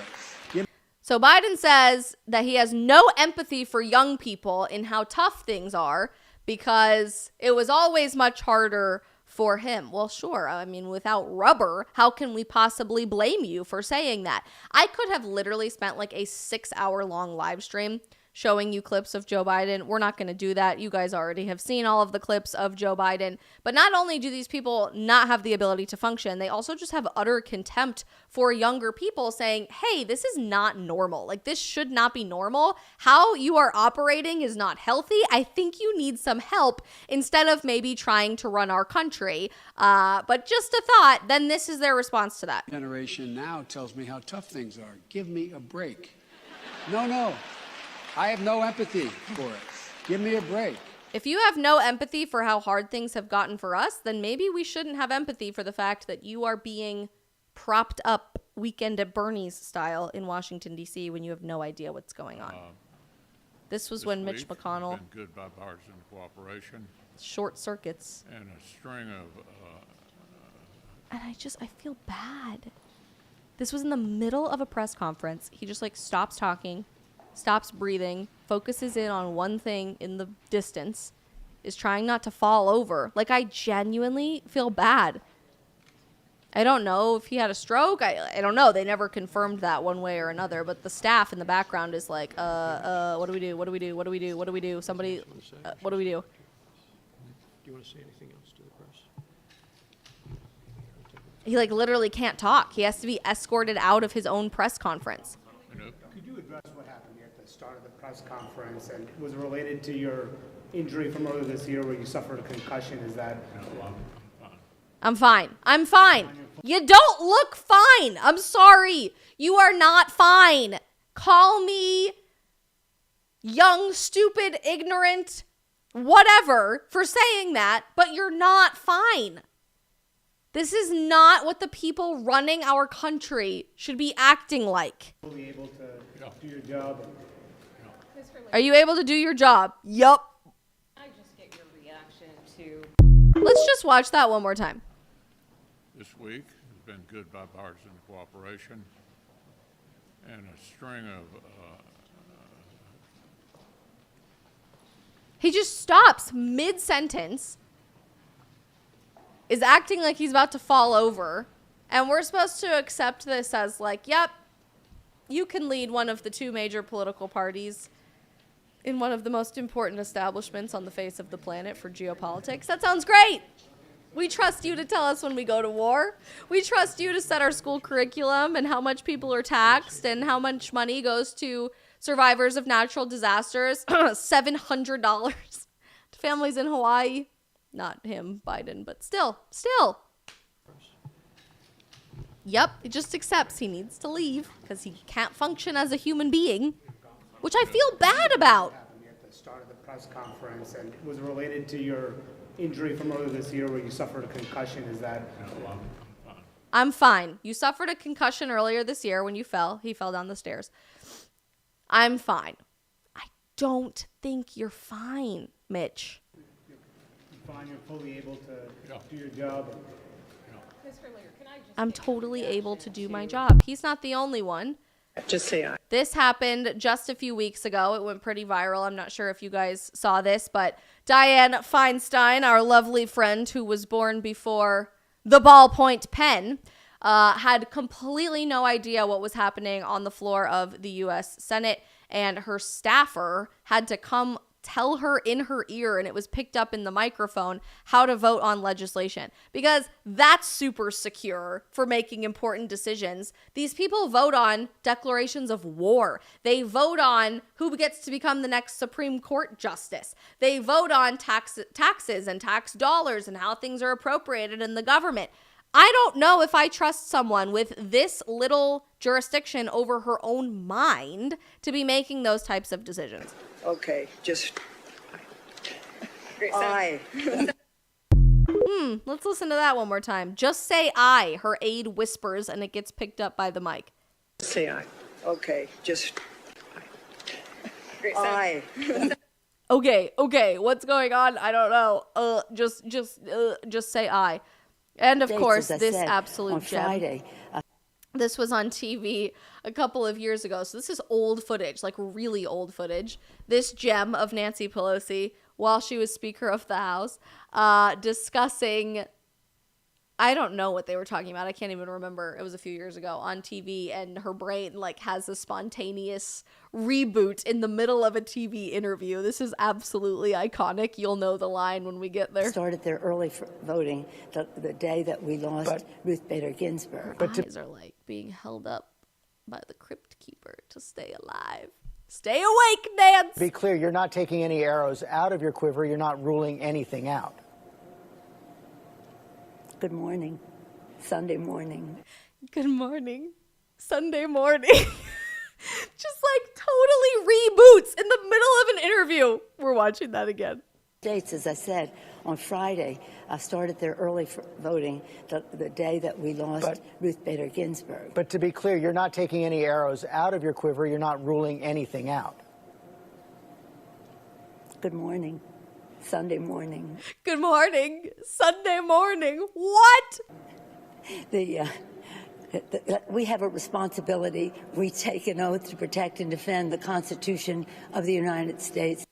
it. So Biden says that he has no empathy for young people in how tough things are because it was always much harder for him. Well, sure. I mean, without rubber, how can we possibly blame you for saying that? I could have literally spent like a 6-hour-long live stream showing you clips of Joe Biden. We're not going to do that. You guys already have seen all of the clips of Joe Biden. But not only do these people not have the ability to function, they also just have utter contempt for younger people, saying, hey, this is not normal. Like, this should not be normal. How you are operating is not healthy. I think you need some help instead of maybe trying to run our country. But just a thought, then this is their response to that. Generation now tells me how tough things are. Give me a break. No. I have no empathy for it. Give me a break. If you have no empathy for how hard things have gotten for us, then maybe we shouldn't have empathy for the fact that you are being propped up Weekend at Bernie's style in Washington, D.C. when you have no idea what's going on. This was when Mitch McConnell... Been good bipartisan cooperation. Short circuits. And a string of... And I feel bad. This was in the middle of a press conference. He just like stops talking, stops breathing, focuses in on one thing in the distance, is trying not to fall over. Like, I genuinely feel bad. I don't know if he had a stroke. I don't know. They never confirmed that one way or another, but the staff in the background is like, what do we do? What do we do? What do we do? What do we do? Somebody, what do we do? Do you want to say anything else to the press? He like literally can't talk. He has to be escorted out of his own press conference. Could you address what happened here at the start of the press conference, and was it related to your injury from earlier this year where you suffered a concussion? Is that... I'm fine. I'm fine. You don't look fine. I'm sorry. You are not fine. Call me young, stupid, ignorant, whatever for saying that, but you're not fine. This is not what the people running our country should be acting like. Fully able to do your job? Are you able to do your job? Yup. I just get your reaction to... Let's just watch that one more time. This week has been good bipartisan cooperation and a string of... He just stops mid-sentence, is acting like he's about to fall over, and we're supposed to accept this as like, yep, you can lead one of the two major political parties in one of the most important establishments on the face of the planet for geopolitics. That sounds great. We trust you to tell us when we go to war. We trust you to set our school curriculum and how much people are taxed and how much money goes to survivors of natural disasters. $700 to families in Hawaii. Not him, Biden, but still. Yep, he just accepts he needs to leave because he can't function as a human being, which I feel bad about. What happened here at the start of the press conference, and was it related to your injury from earlier this year where you suffered a concussion? Is that... I'm fine. You suffered a concussion earlier this year when you fell. He fell down the stairs. I'm fine. I don't think you're fine, Mitch. You're fine, you're fully able to do your job? I'm totally able to do my job. He's not the only one. Just say I. This happened just a few weeks ago. It went pretty viral. I'm not sure if you guys saw this, but Dianne Feinstein, our lovely friend who was born before the ballpoint pen, had completely no idea what was happening on the floor of the U.S. Senate, and her staffer had to come tell her in her ear, and it was picked up in the microphone, how to vote on legislation, because that's super secure for making important decisions. These people vote on declarations of war. They vote on who gets to become the next Supreme Court justice. They vote on taxes and tax dollars and how things are appropriated in the government. I don't know if I trust someone with this little jurisdiction over her own mind to be making those types of decisions. Okay, just... Aye. Let's listen to that one more time. Just say I, her aide whispers, and it gets picked up by the mic. Say I. Okay, just... Aye. Okay, what's going on? I don't know. Just say I. And of course, as I this said, absolute on gem. Friday. This was on TV a couple of years ago. So this is old footage, like really old footage. This gem of Nancy Pelosi while she was Speaker of the House, discussing I don't know what they were talking about. I can't even remember. It was a few years ago on TV, and her brain like has a spontaneous reboot in the middle of a TV interview. This is absolutely iconic. You'll know the line when we get there. Started their early voting the day that we lost Ruth Bader Ginsburg. Her eyes are like being held up by the crypt keeper to stay alive. Stay awake, Nance! To be clear, you're not taking any arrows out of your quiver. You're not ruling anything out. Good morning. Sunday morning. Good morning. Sunday morning. Just like totally reboots in the middle of an interview. We're watching that again. States, as I said, on Friday, started their early voting the day that we lost Ruth Bader Ginsburg. But to be clear, you're not taking any arrows out of your quiver. You're not ruling anything out. Good morning. Sunday morning. Good morning. Sunday morning. What? We have a responsibility. We take an oath to protect and defend the Constitution of the United States.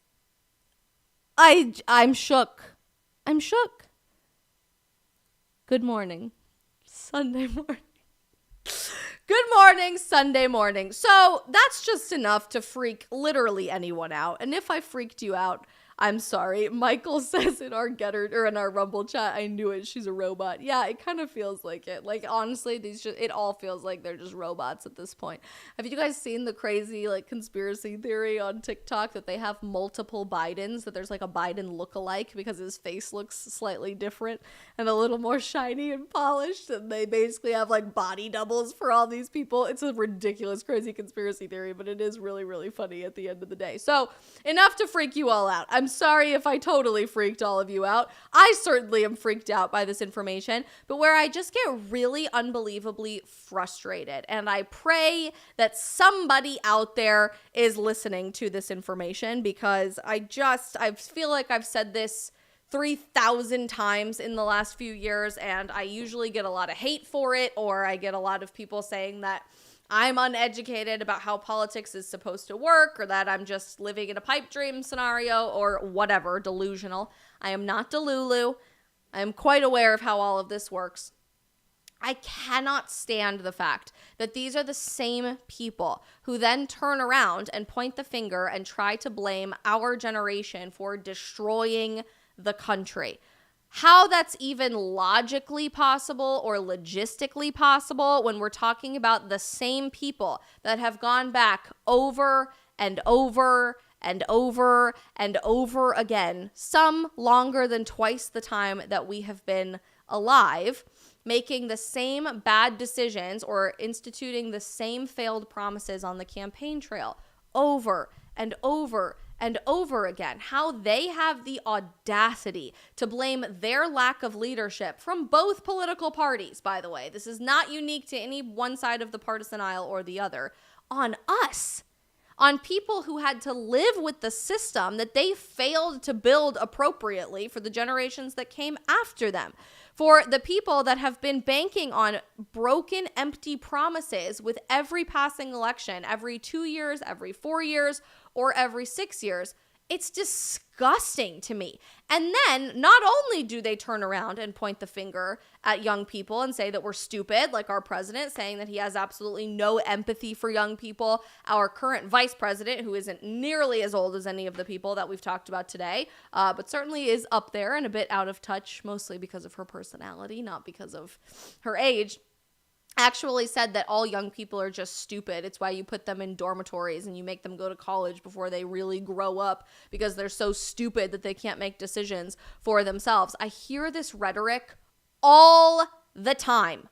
I'm shook. I'm shook. Good morning. Sunday morning. Good morning, Sunday morning. So that's just enough to freak literally anyone out. And if I freaked you out, I'm sorry. Michael says in our in our Rumble chat, I knew it. She's a robot. Yeah, it kind of feels like it. Like, honestly, it all feels like they're just robots at this point. Have you guys seen the crazy, like, conspiracy theory on TikTok that they have multiple Bidens, that there's like a Biden lookalike because his face looks slightly different and a little more shiny and polished, and they basically have like body doubles for all these people? It's a ridiculous, crazy conspiracy theory, but it is really, really funny at the end of the day. So enough to freak you all out. I'm sorry if I totally freaked all of you out. I certainly am freaked out by this information, but where I just get really unbelievably frustrated, and I pray that somebody out there is listening to this information, because I feel like I've said this 3,000 times in the last few years, and I usually get a lot of hate for it, or I get a lot of people saying that I'm uneducated about how politics is supposed to work, or that I'm just living in a pipe dream scenario, or whatever, delusional. I am not Delulu. I am quite aware of how all of this works. I cannot stand the fact that these are the same people who then turn around and point the finger and try to blame our generation for destroying the country. How that's even logically possible or logistically possible when we're talking about the same people that have gone back over and over and over and over again, some longer than twice the time that we have been alive, making the same bad decisions or instituting the same failed promises on the campaign trail over and over and over again. How they have the audacity to blame their lack of leadership, from both political parties, by the way. This is not unique to any one side of the partisan aisle or the other. On us. On people who had to live with the system that they failed to build appropriately for the generations that came after them. For the people that have been banking on broken, empty promises with every passing election, every 2 years, every 4 years, or every 6 years. It's disgusting to me. And then not only do they turn around and point the finger at young people and say that we're stupid, like our president saying that he has absolutely no empathy for young people, our current vice president, who isn't nearly as old as any of the people that we've talked about today, but certainly is up there and a bit out of touch, mostly because of her personality, not because of her age, actually said that all young people are just stupid. It's why you put them in dormitories and you make them go to college before they really grow up, because they're so stupid that they can't make decisions for themselves. I hear this rhetoric all the time.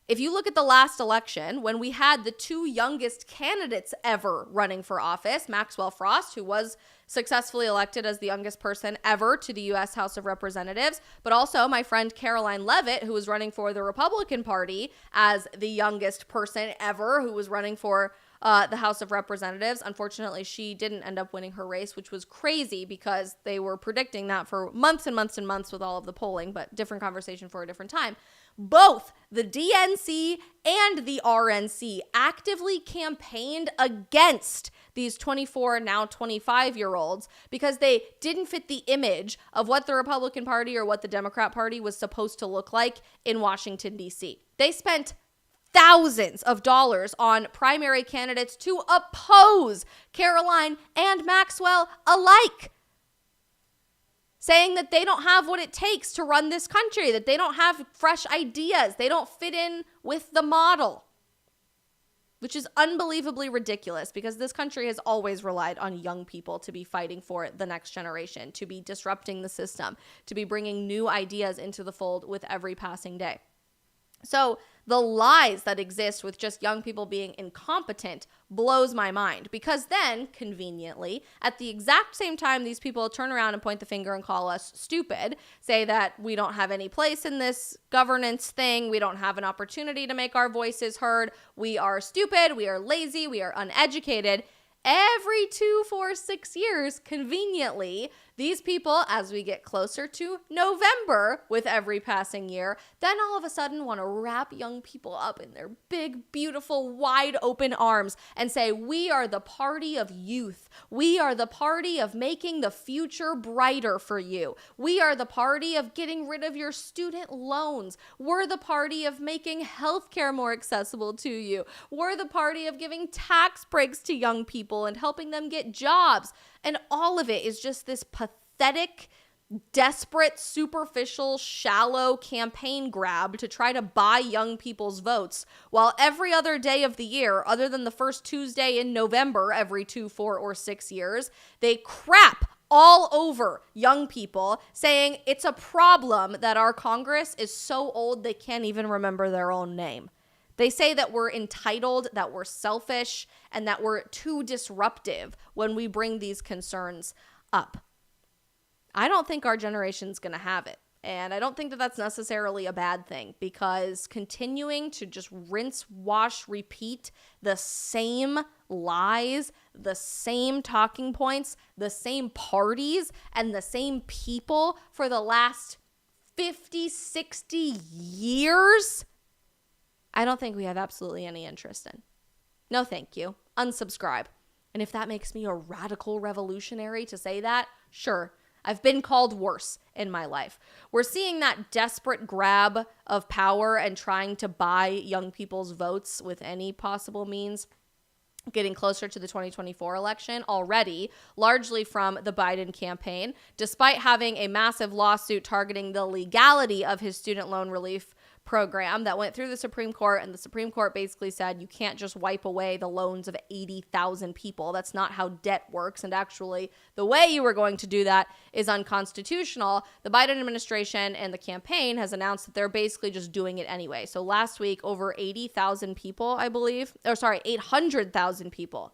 If you look at the last election, when we had the two youngest candidates ever running for office, Maxwell Frost, who was successfully elected as the youngest person ever to the U.S. House of Representatives, but also my friend Caroline Leavitt, who was running for the Republican Party as the youngest person ever, who was running for the House of Representatives. Unfortunately, she didn't end up winning her race, which was crazy because they were predicting that for months and months and months with all of the polling, but different conversation for a different time. Both the DNC and the RNC actively campaigned against these 24, now 25-year-olds because they didn't fit the image of what the Republican Party or what the Democrat Party was supposed to look like in Washington, D.C. They spent thousands of dollars on primary candidates to oppose Caroline and Maxwell alike, saying that they don't have what it takes to run this country, that they don't have fresh ideas, they don't fit in with the model, which is unbelievably ridiculous because this country has always relied on young people to be fighting for the next generation, to be disrupting the system, to be bringing new ideas into the fold with every passing day. So the lies that exist with just young people being incompetent blows my mind, because then, conveniently, at the exact same time these people turn around and point the finger and call us stupid, say that we don't have any place in this governance thing, we don't have an opportunity to make our voices heard, we are stupid, we are lazy, we are uneducated. Every 2, 4, 6 years, conveniently, these people, as we get closer to November with every passing year, then all of a sudden want to wrap young people up in their big, beautiful, wide open arms and say, we are the party of youth. We are the party of making the future brighter for you. We are the party of getting rid of your student loans. We're the party of making healthcare more accessible to you. We're the party of giving tax breaks to young people and helping them get jobs. And all of it is just this pathetic, desperate, superficial, shallow campaign grab to try to buy young people's votes, while every other day of the year, other than the first Tuesday in November every 2, 4, or 6 years, they crap all over young people, saying it's a problem that our Congress is so old they can't even remember their own name. They say that we're entitled, that we're selfish, and that we're too disruptive when we bring these concerns up. I don't think our generation's going to have it. And I don't think that that's necessarily a bad thing, because continuing to just rinse, wash, repeat the same lies, the same talking points, the same parties, and the same people for the last 50, 60 years, I don't think we have absolutely any interest in. No, thank you. Unsubscribe. And if that makes me a radical revolutionary to say that, sure. I've been called worse in my life. We're seeing that desperate grab of power and trying to buy young people's votes with any possible means, getting closer to the 2024 election already, largely from the Biden campaign, despite having a massive lawsuit targeting the legality of his student loan relief program that went through the Supreme Court, and the Supreme Court basically said you can't just wipe away the loans of 80,000 people. That's not how debt works, and actually the way you were going to do that is unconstitutional. The Biden administration and the campaign has announced that they're basically just doing it anyway. So last week, over 80,000 people, I believe, 800,000 people,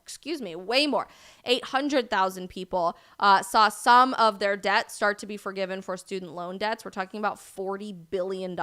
way more, 800,000 people saw some of their debt start to be forgiven for student loan debts. We're talking about $40 billion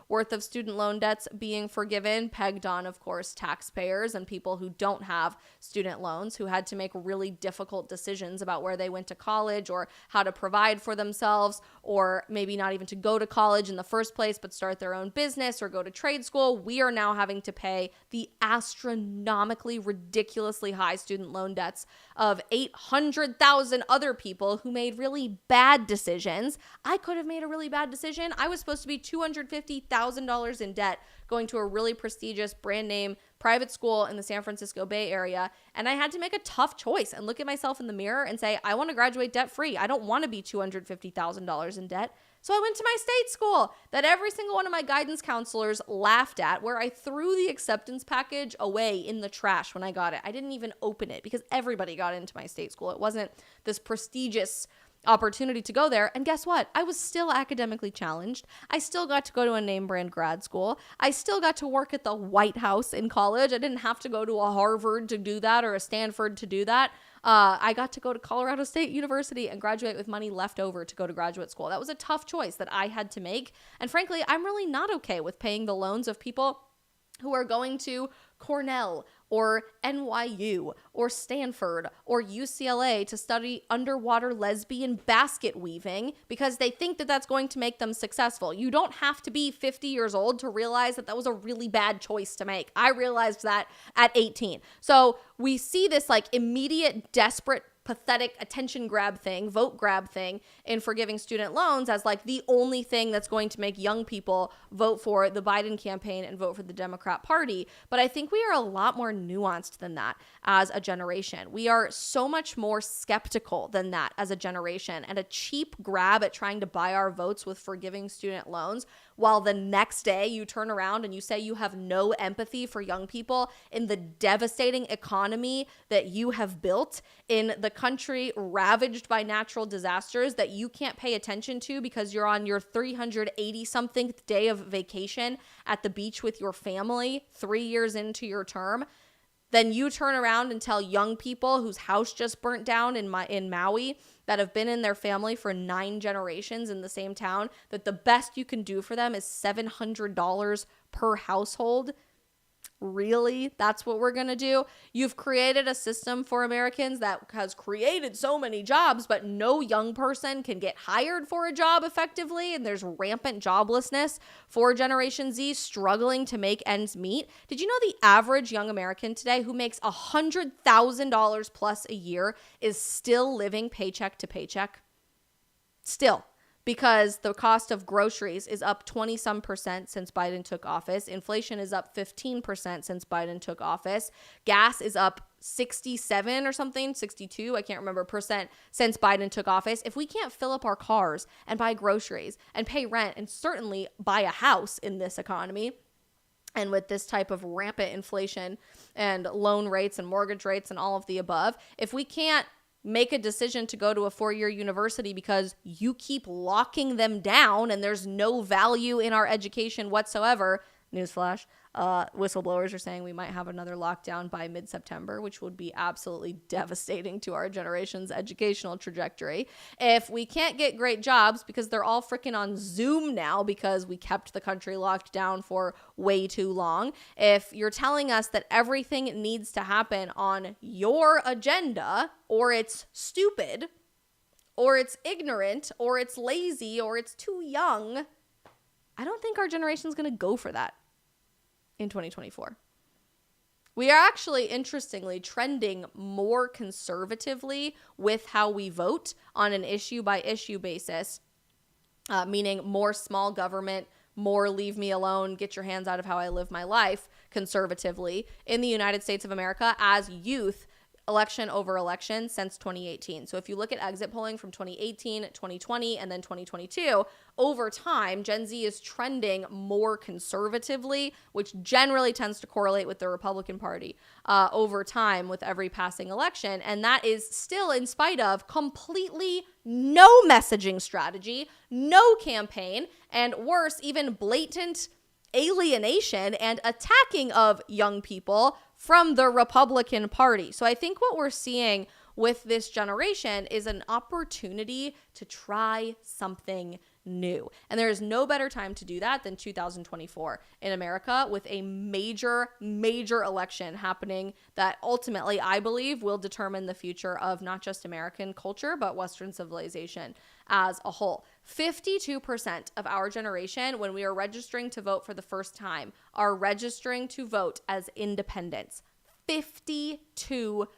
worth of student loan debts being forgiven, pegged on, of course, taxpayers and people who don't have student loans, who had to make really difficult decisions about where they went to college or how to provide for themselves, or maybe not even to go to college in the first place, but start their own business or go to trade school. We are now having to pay the astronomically, ridiculously high student loan debts of 800,000 other people who made really bad decisions. I could have made a really bad decision. I was supposed to be $250,000 in debt going to a really prestigious brand name private school in the San Francisco Bay Area. And I had to make a tough choice and look at myself in the mirror and say, I want to graduate debt free. I don't want to be $250,000 in debt. So I went to my state school that every single one of my guidance counselors laughed at, where I threw the acceptance package away in the trash when I got it. I didn't even open it because everybody got into my state school. It wasn't this prestigious opportunity to go there. And guess what? I was still academically challenged. I still got to go to a name brand grad school. I still got to work at the White House in college. I didn't have to go to a Harvard to do that or a Stanford to do that. I got to go to Colorado State University and graduate with money left over to go to graduate school. That was a tough choice that I had to make. And frankly, I'm really not okay with paying the loans of people who are going to Cornell or NYU or Stanford or UCLA to study underwater lesbian basket weaving because they think that that's going to make them successful. You don't have to be 50 years old to realize that that was a really bad choice to make. I realized that at 18. So we see this like immediate, desperate, pathetic attention grab thing, vote grab thing in forgiving student loans as like the only thing that's going to make young people vote for the Biden campaign and vote for the Democrat Party. But I think we are a lot more nuanced than that as a generation. We are so much more skeptical than that as a generation, and a cheap grab at trying to buy our votes with forgiving student loans, while the next day you turn around and you say you have no empathy for young people in the devastating economy that you have built in the country ravaged by natural disasters that you can't pay attention to because you're on your 380-something day of vacation at the beach with your family 3 years into your term. Then you turn around and tell young people whose house just burnt down in Maui that have been in their family for 9 generations in the same town that the best you can do for them is $700 per household. Really? That's what we're going to do? You've created a system for Americans that has created so many jobs, but no young person can get hired for a job effectively, and there's rampant joblessness for Generation Z struggling to make ends meet. Did you know the average young American today who makes $100,000 plus a year is still living paycheck to paycheck? Still. Because the cost of groceries is up 20-some% since Biden took office. Inflation is up 15% since Biden took office. Gas is up 67 or something, 62, I can't remember, percent since Biden took office. If we can't fill up our cars and buy groceries and pay rent and certainly buy a house in this economy, and with this type of rampant inflation and loan rates and mortgage rates and all of the above, if we can't make a decision to go to a 4-year university because you keep locking them down and there's no value in our education whatsoever, newsflash, whistleblowers are saying we might have another lockdown by mid-September, which would be absolutely devastating to our generation's educational trajectory. If we can't get great jobs because they're all freaking on Zoom now because we kept the country locked down for way too long, if you're telling us that everything needs to happen on your agenda, or it's stupid, or it's ignorant, or it's lazy, or it's too young, I don't think our generation's going to go for that in 2024. We are actually, interestingly, trending more conservatively with how we vote on an issue-by-issue basis, meaning more small government, more leave me alone, get your hands out of how I live my life conservatively in the United States of America as youth, election over election since 2018. So if you look at exit polling from 2018, 2020, and then 2022, over time, Gen Z is trending more conservatively, which generally tends to correlate with the Republican Party over time with every passing election. And that is still in spite of completely no messaging strategy, no campaign, and worse, even blatant alienation and attacking of young people from the Republican Party. So I think what we're seeing with this generation is an opportunity to try something new. And there is no better time to do that than 2024 in America, with a major, major election happening that ultimately, I believe, will determine the future of not just American culture, but Western civilization as a whole. 52% of our generation, when we are registering to vote for the first time, are registering to vote as independents. 52%.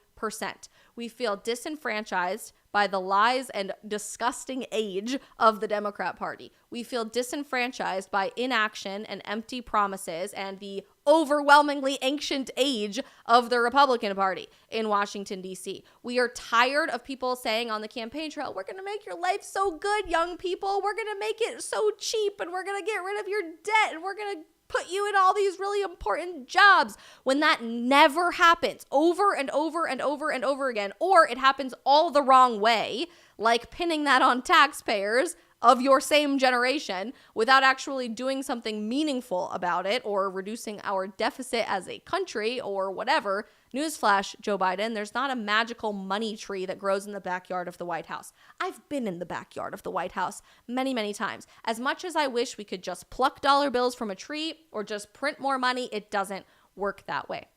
We feel disenfranchised by the lies and disgusting age of the Democrat Party. We feel disenfranchised by inaction and empty promises and the overwhelmingly ancient age of the Republican Party in Washington, D.C. We are tired of people saying on the campaign trail, we're going to make your life so good, young people. We're going to make it so cheap, and we're going to get rid of your debt, and we're going to put you in all these really important jobs, when that never happens over and over and over and over again, or it happens all the wrong way, like pinning that on taxpayers of your same generation without actually doing something meaningful about it or reducing our deficit as a country or whatever. Newsflash, Joe Biden, there's not a magical money tree that grows in the backyard of the White House. I've been in the backyard of the White House many, many times. As much as I wish we could just pluck dollar bills from a tree or just print more money, it doesn't work that way.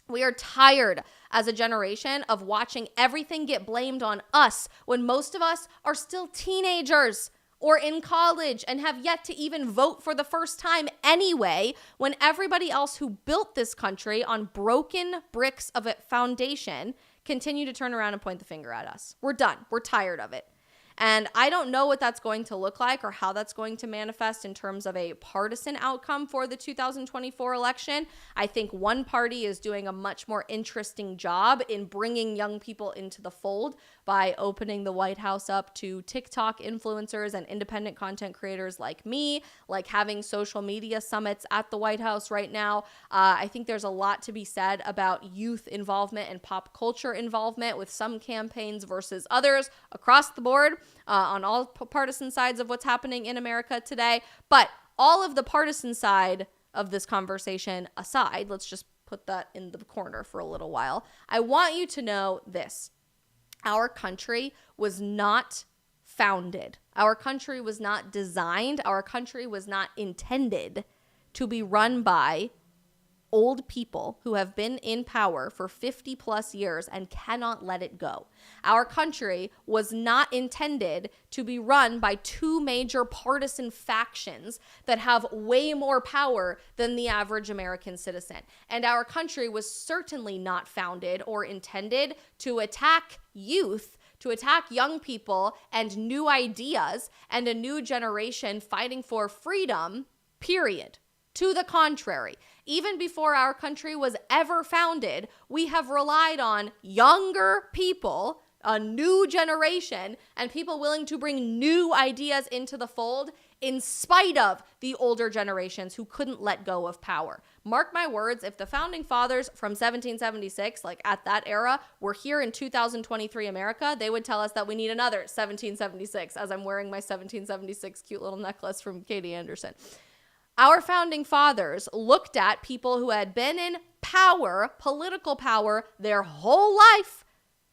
We are tired as a generation of watching everything get blamed on us when most of us are still teenagers or in college and have yet to even vote for the first time anyway, when everybody else who built this country on broken bricks of a foundation continue to turn around and point the finger at us. We're done. We're tired of it. And I don't know what that's going to look like or how that's going to manifest in terms of a partisan outcome for the 2024 election. I think one party is doing a much more interesting job in bringing young people into the fold by opening the White House up to TikTok influencers and independent content creators like me, like having social media summits at the White House right now. I think there's a lot to be said about youth involvement and pop culture involvement with some campaigns versus others across the board. On all partisan sides of what's happening in America today. But all of the partisan side of this conversation aside, let's just put that in the corner for a little while. I want you to know this. Our country was not founded. Our country was not designed. Our country was not intended to be run by old people who have been in power for 50 plus years and cannot let it go. Our country was not intended to be run by two major partisan factions that have way more power than the average American citizen. And our country was certainly not founded or intended to attack youth, to attack young people and new ideas and a new generation fighting for freedom, period. To the contrary, even before our country was ever founded, we have relied on younger people, a new generation, and people willing to bring new ideas into the fold in spite of the older generations who couldn't let go of power. Mark my words, if the founding fathers from 1776, like at that era, were here in 2023 America, they would tell us that we need another 1776, as I'm wearing my 1776 cute little necklace from Katie Anderson. Our founding fathers looked at people who had been in power, political power, their whole life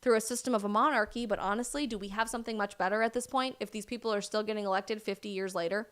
through a system of a monarchy. But honestly, do we have something much better at this point if these people are still getting elected 50 years later?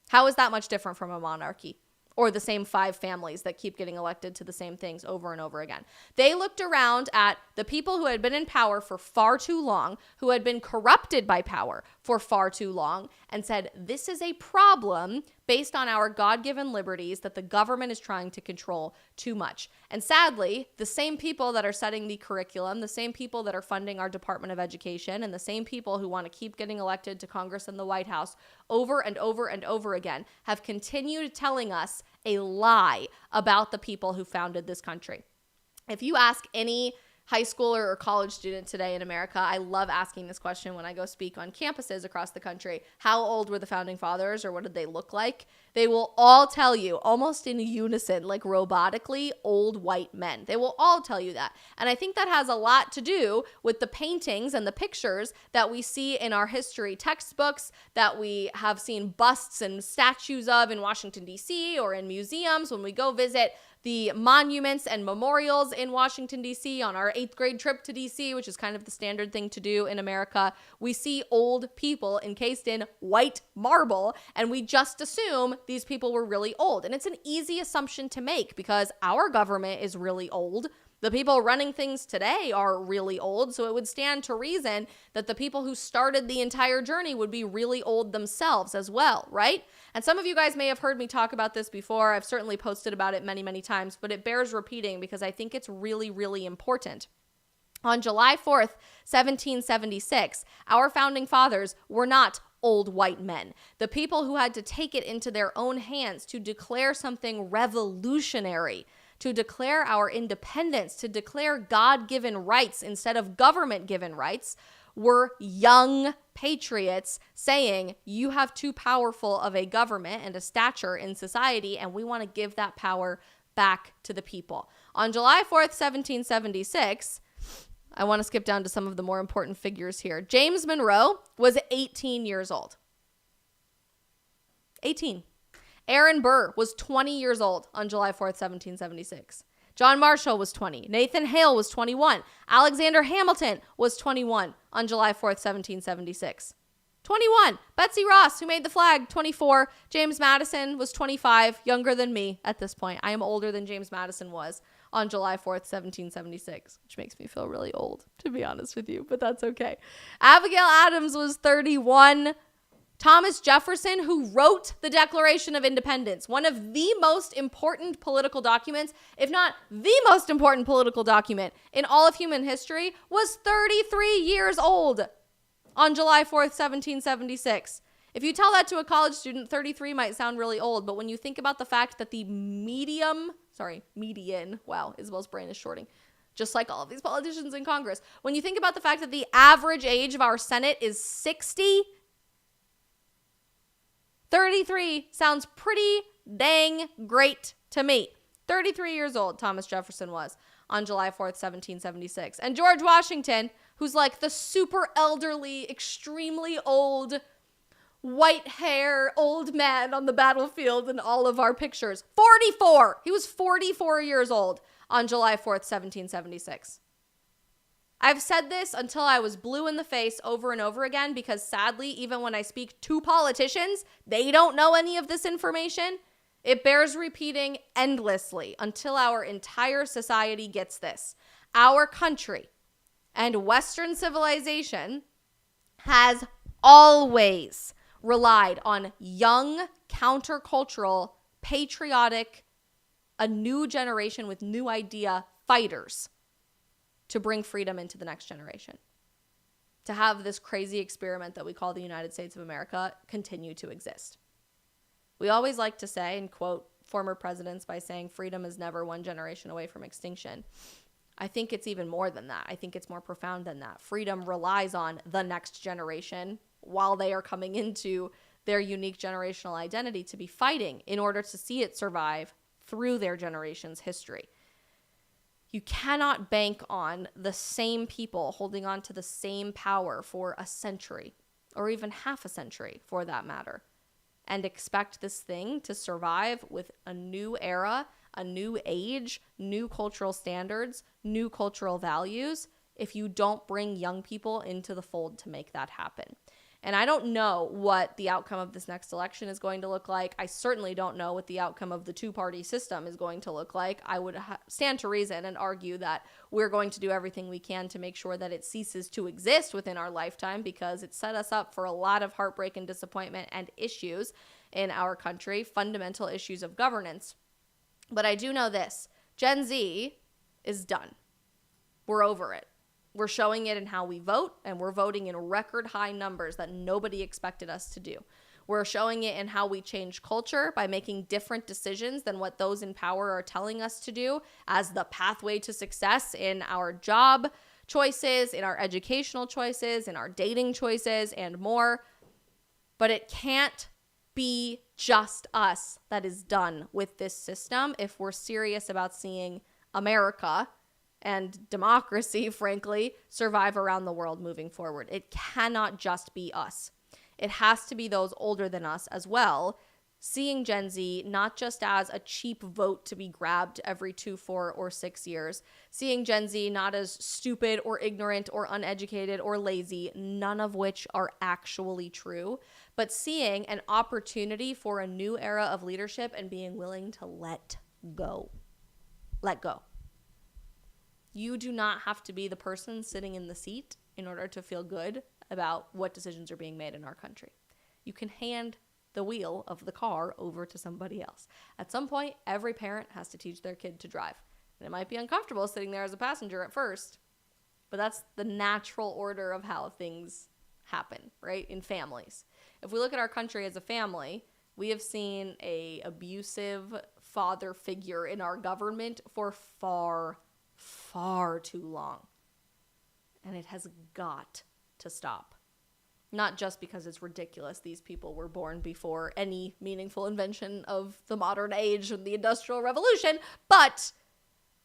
How is that much different from a monarchy? Or the same 5 families that keep getting elected to the same things over and over again. They looked around at the people who had been in power for far too long, who had been corrupted by power for far too long, and said, this is a problem based on our God-given liberties that the government is trying to control too much. And sadly, the same people that are setting the curriculum, the same people that are funding our Department of Education, and the same people who want to keep getting elected to Congress and the White House over and over and over again have continued telling us a lie about the people who founded this country. If you ask any high schooler or college student today in America, I love asking this question when I go speak on campuses across the country. How old were the founding fathers, or what did they look like? They will all tell you, almost in unison, like robotically, old white men. They will all tell you that. And I think that has a lot to do with the paintings and the pictures that we see in our history textbooks, that we have seen busts and statues of in Washington, D.C., or in museums when we go visit the monuments and memorials in Washington, D.C. on our 8th grade trip to D.C., which is kind of the standard thing to do in America. We see old people encased in white marble, and we just assume these people were really old. And it's an easy assumption to make because our government is really old. The people running things today are really old, so it would stand to reason that the people who started the entire journey would be really old themselves as well, right? And some of you guys may have heard me talk about this before. I've certainly posted about it many, many times, but it bears repeating because I think it's really, really important. On July 4th, 1776, our founding fathers were not old white men. The people who had to take it into their own hands to declare something revolutionary, to declare our independence, to declare God-given rights instead of government-given rights, were young patriots saying, you have too powerful of a government and a stature in society, and we want to give that power back to the people. On July 4th, 1776, I want to skip down to some of the more important figures here. James Monroe was 18 years old. 18. Aaron Burr was 20 years old on July 4th, 1776. John Marshall was 20. Nathan Hale was 21. Alexander Hamilton was 21 on July 4th, 1776. 21. Betsy Ross, who made the flag, 24. James Madison was 25, younger than me at this point. I am older than James Madison was on July 4th, 1776, which makes me feel really old, to be honest with you, but that's okay. Abigail Adams was 31. Thomas Jefferson, who wrote the Declaration of Independence, one of the most important political documents, if not the most important political document in all of human history, was 33 years old on July 4th, 1776. If you tell that to a college student, 33 might sound really old, but when you think about the fact that the median, wow, Isabel's brain is shorting, just like all of these politicians in Congress. When you think about the fact that the average age of our Senate is 60, 33 sounds pretty dang great to me. 33 years old, Thomas Jefferson was on July 4th, 1776. And George Washington, who's like the super elderly, extremely old, white hair, old man on the battlefield in all of our pictures. 44! He was 44 years old on July 4th, 1776. I've said this until I was blue in the face over and over again because sadly, even when I speak to politicians, they don't know any of this information. It bears repeating endlessly until our entire society gets this. Our country and Western civilization has always relied on young, countercultural, patriotic, a new generation with new idea fighters to bring freedom into the next generation. To have this crazy experiment that we call the United States of America continue to exist. We always like to say and quote former presidents by saying freedom is never one generation away from extinction. I think it's even more than that. I think it's more profound than that. Freedom relies on the next generation while they are coming into their unique generational identity to be fighting in order to see it survive through their generation's history. You cannot bank on the same people holding on to the same power for a century, or even half a century for that matter, and expect this thing to survive with a new era, a new age, new cultural standards, new cultural values, if you don't bring young people into the fold to make that happen. And I don't know what the outcome of this next election is going to look like. I certainly don't know what the outcome of the two-party system is going to look like. I would stand to reason and argue that we're going to do everything we can to make sure that it ceases to exist within our lifetime because it set us up for a lot of heartbreak and disappointment and issues in our country, fundamental issues of governance. But I do know this. Gen Z is done. We're over it. We're showing it in how we vote, and we're voting in record high numbers that nobody expected us to do. We're showing it in how we change culture by making different decisions than what those in power are telling us to do as the pathway to success in our job choices, in our educational choices, in our dating choices, and more. But it can't be just us that is done with this system if we're serious about seeing America and democracy, frankly, survive around the world moving forward. It cannot just be us. It has to be those older than us as well, seeing Gen Z not just as a cheap vote to be grabbed every 2, 4, or 6 years, seeing Gen Z not as stupid or ignorant or uneducated or lazy, none of which are actually true, but seeing an opportunity for a new era of leadership and being willing to let go. Let go. You do not have to be the person sitting in the seat in order to feel good about what decisions are being made in our country. You can hand the wheel of the car over to somebody else. At some point, every parent has to teach their kid to drive. And it might be uncomfortable sitting there as a passenger at first, but that's the natural order of how things happen, right? In families. If we look at our country as a family, we have seen an abusive father figure in our government for far too long. And it has got to stop. Not just because it's ridiculous. These people were born before any meaningful invention of the modern age and the Industrial Revolution, but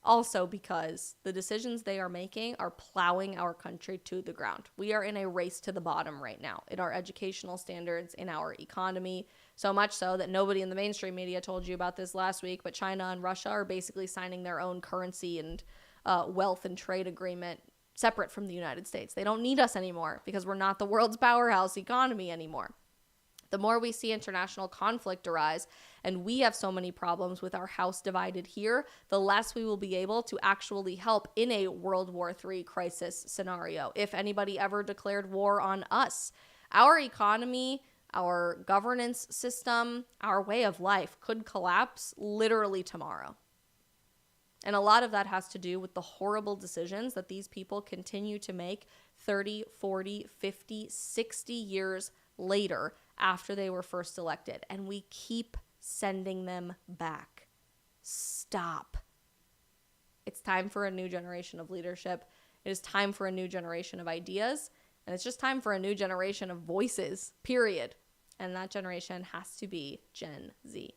also because the decisions they are making are plowing our country to the ground. We are in a race to the bottom right now in our educational standards, in our economy, so much so that nobody in the mainstream media told you about this last week, but China and Russia are basically signing their own currency and wealth and trade agreement separate from the United States. They don't need us anymore because we're not the world's powerhouse economy anymore. The more we see international conflict arise, and we have so many problems with our house divided here, the less we will be able to actually help in a World War III crisis scenario, if anybody ever declared war on us. Our economy, our governance system, our way of life could collapse literally tomorrow. And a lot of that has to do with the horrible decisions that these people continue to make 30, 40, 50, 60 years later after they were first elected. And we keep sending them back. Stop. It's time for a new generation of leadership. It is time for a new generation of ideas. And it's just time for a new generation of voices, period. And that generation has to be Gen Z.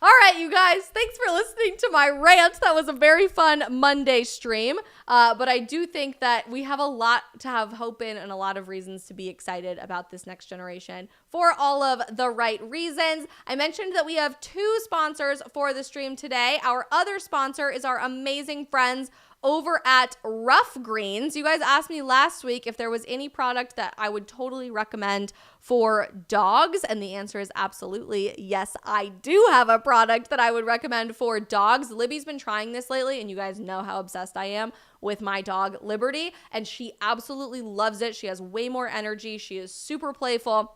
All right, you guys, thanks for listening to my rant. That was a very fun Monday stream. But I do think that we have a lot to have hope in and a lot of reasons to be excited about this next generation for all of the right reasons. I mentioned that we have 2 sponsors for the stream today. Our other sponsor is our amazing friends over at Ruff Greens. You guys asked me last week if there was any product that I would totally recommend for dogs, and the answer is absolutely yes. I do have a product that I would recommend for dogs. Libby's been trying this lately, and you guys know how obsessed I am with my dog Liberty, and she absolutely loves it. She has way more energy. She is super playful.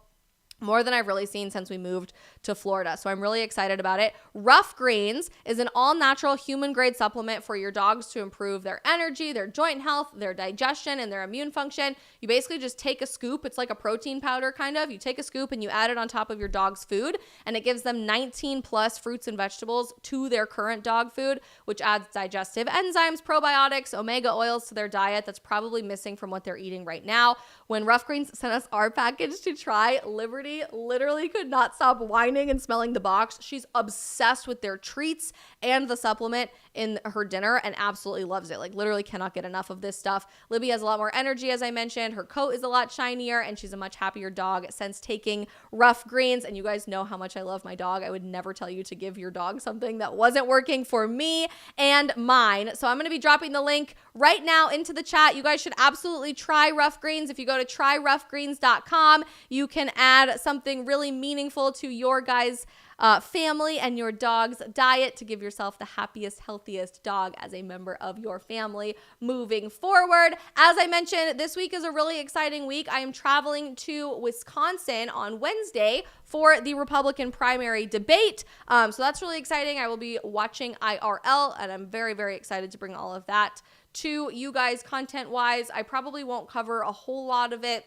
More than I've really seen since we moved to Florida. So I'm really excited about it. Ruff Greens is an all-natural human-grade supplement for your dogs to improve their energy, their joint health, their digestion, and their immune function. You basically just take a scoop. It's like a protein powder, kind of. You take a scoop and you add it on top of your dog's food, and it gives them 19 plus fruits and vegetables to their current dog food, which adds digestive enzymes, probiotics, omega oils to their diet that's probably missing from what they're eating right now. When Ruff Greens sent us our package to try, Liberty literally could not stop whining and smelling the box. She's obsessed with their treats and the supplement in her dinner and absolutely loves it. Like, literally cannot get enough of this stuff. Libby has a lot more energy, as I mentioned. Her coat is a lot shinier, and she's a much happier dog since taking Ruff Greens. And you guys know how much I love my dog. I would never tell you to give your dog something that wasn't working for me and mine. So I'm going to be dropping the link right now into the chat. You guys should absolutely try Ruff Greens. If you go to tryruffgreens.com, you can add something really meaningful to your guys' family and your dog's diet to give yourself the happiest, healthiest dog as a member of your family moving forward. As I mentioned, this week is a really exciting week. I am traveling to Wisconsin on Wednesday for the Republican primary debate. So that's really exciting. I will be watching IRL, and I'm very, very excited to bring all of that to you guys content-wise. I probably won't cover a whole lot of it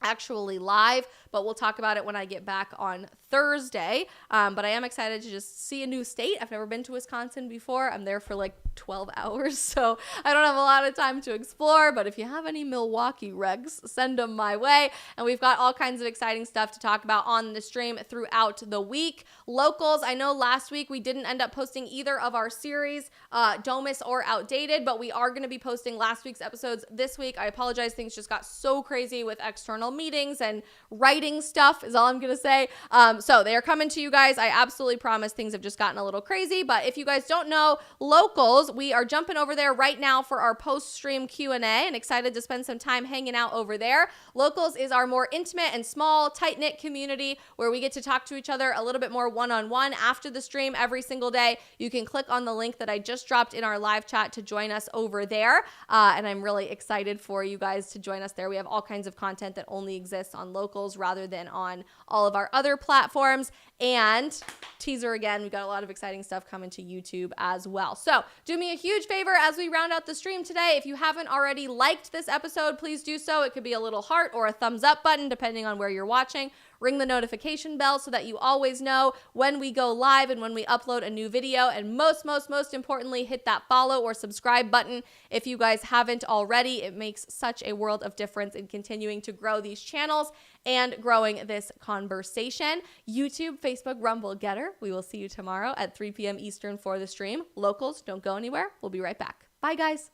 actually live, but we'll talk about it when I get back on Thursday. But I am excited to just see a new state. I've never been to Wisconsin before. I'm there for like 12 hours, so I don't have a lot of time to explore, but if you have any Milwaukee regs, send them my way. And we've got all kinds of exciting stuff to talk about on the stream throughout the week. Locals, I know last week we didn't end up posting either of our series, Domus or Outdated, but we are going to be posting last week's episodes this week. I apologize, things just got so crazy with external meetings and writing stuff is all I'm going to say. So they are coming to you guys. I absolutely promise things have just gotten a little crazy, but if you guys don't know Locals, we are jumping over there right now for our post-stream Q&A and excited to spend some time hanging out over there. Locals is our more intimate and small, tight-knit community where we get to talk to each other a little bit more one-on-one after the stream every single day. You can click on the link that I just dropped in our live chat to join us over there, and I'm really excited for you guys to join us there. We have all kinds of content that only exists on Locals rather than on all of our other platforms. And teaser again, we've got a lot of exciting stuff coming to YouTube as well. So do me a huge favor as we round out the stream today. If you haven't already liked this episode, please do so. It could be a little heart or a thumbs up button, depending on where you're watching. Ring the notification bell so that you always know when we go live and when we upload a new video. And most importantly, hit that follow or subscribe button if you guys haven't already. It makes such a world of difference in continuing to grow these channels and growing this conversation. YouTube, Facebook, Rumble, Getter. We will see you tomorrow at 3 p.m. Eastern for the stream. Locals, don't go anywhere. We'll be right back. Bye, guys.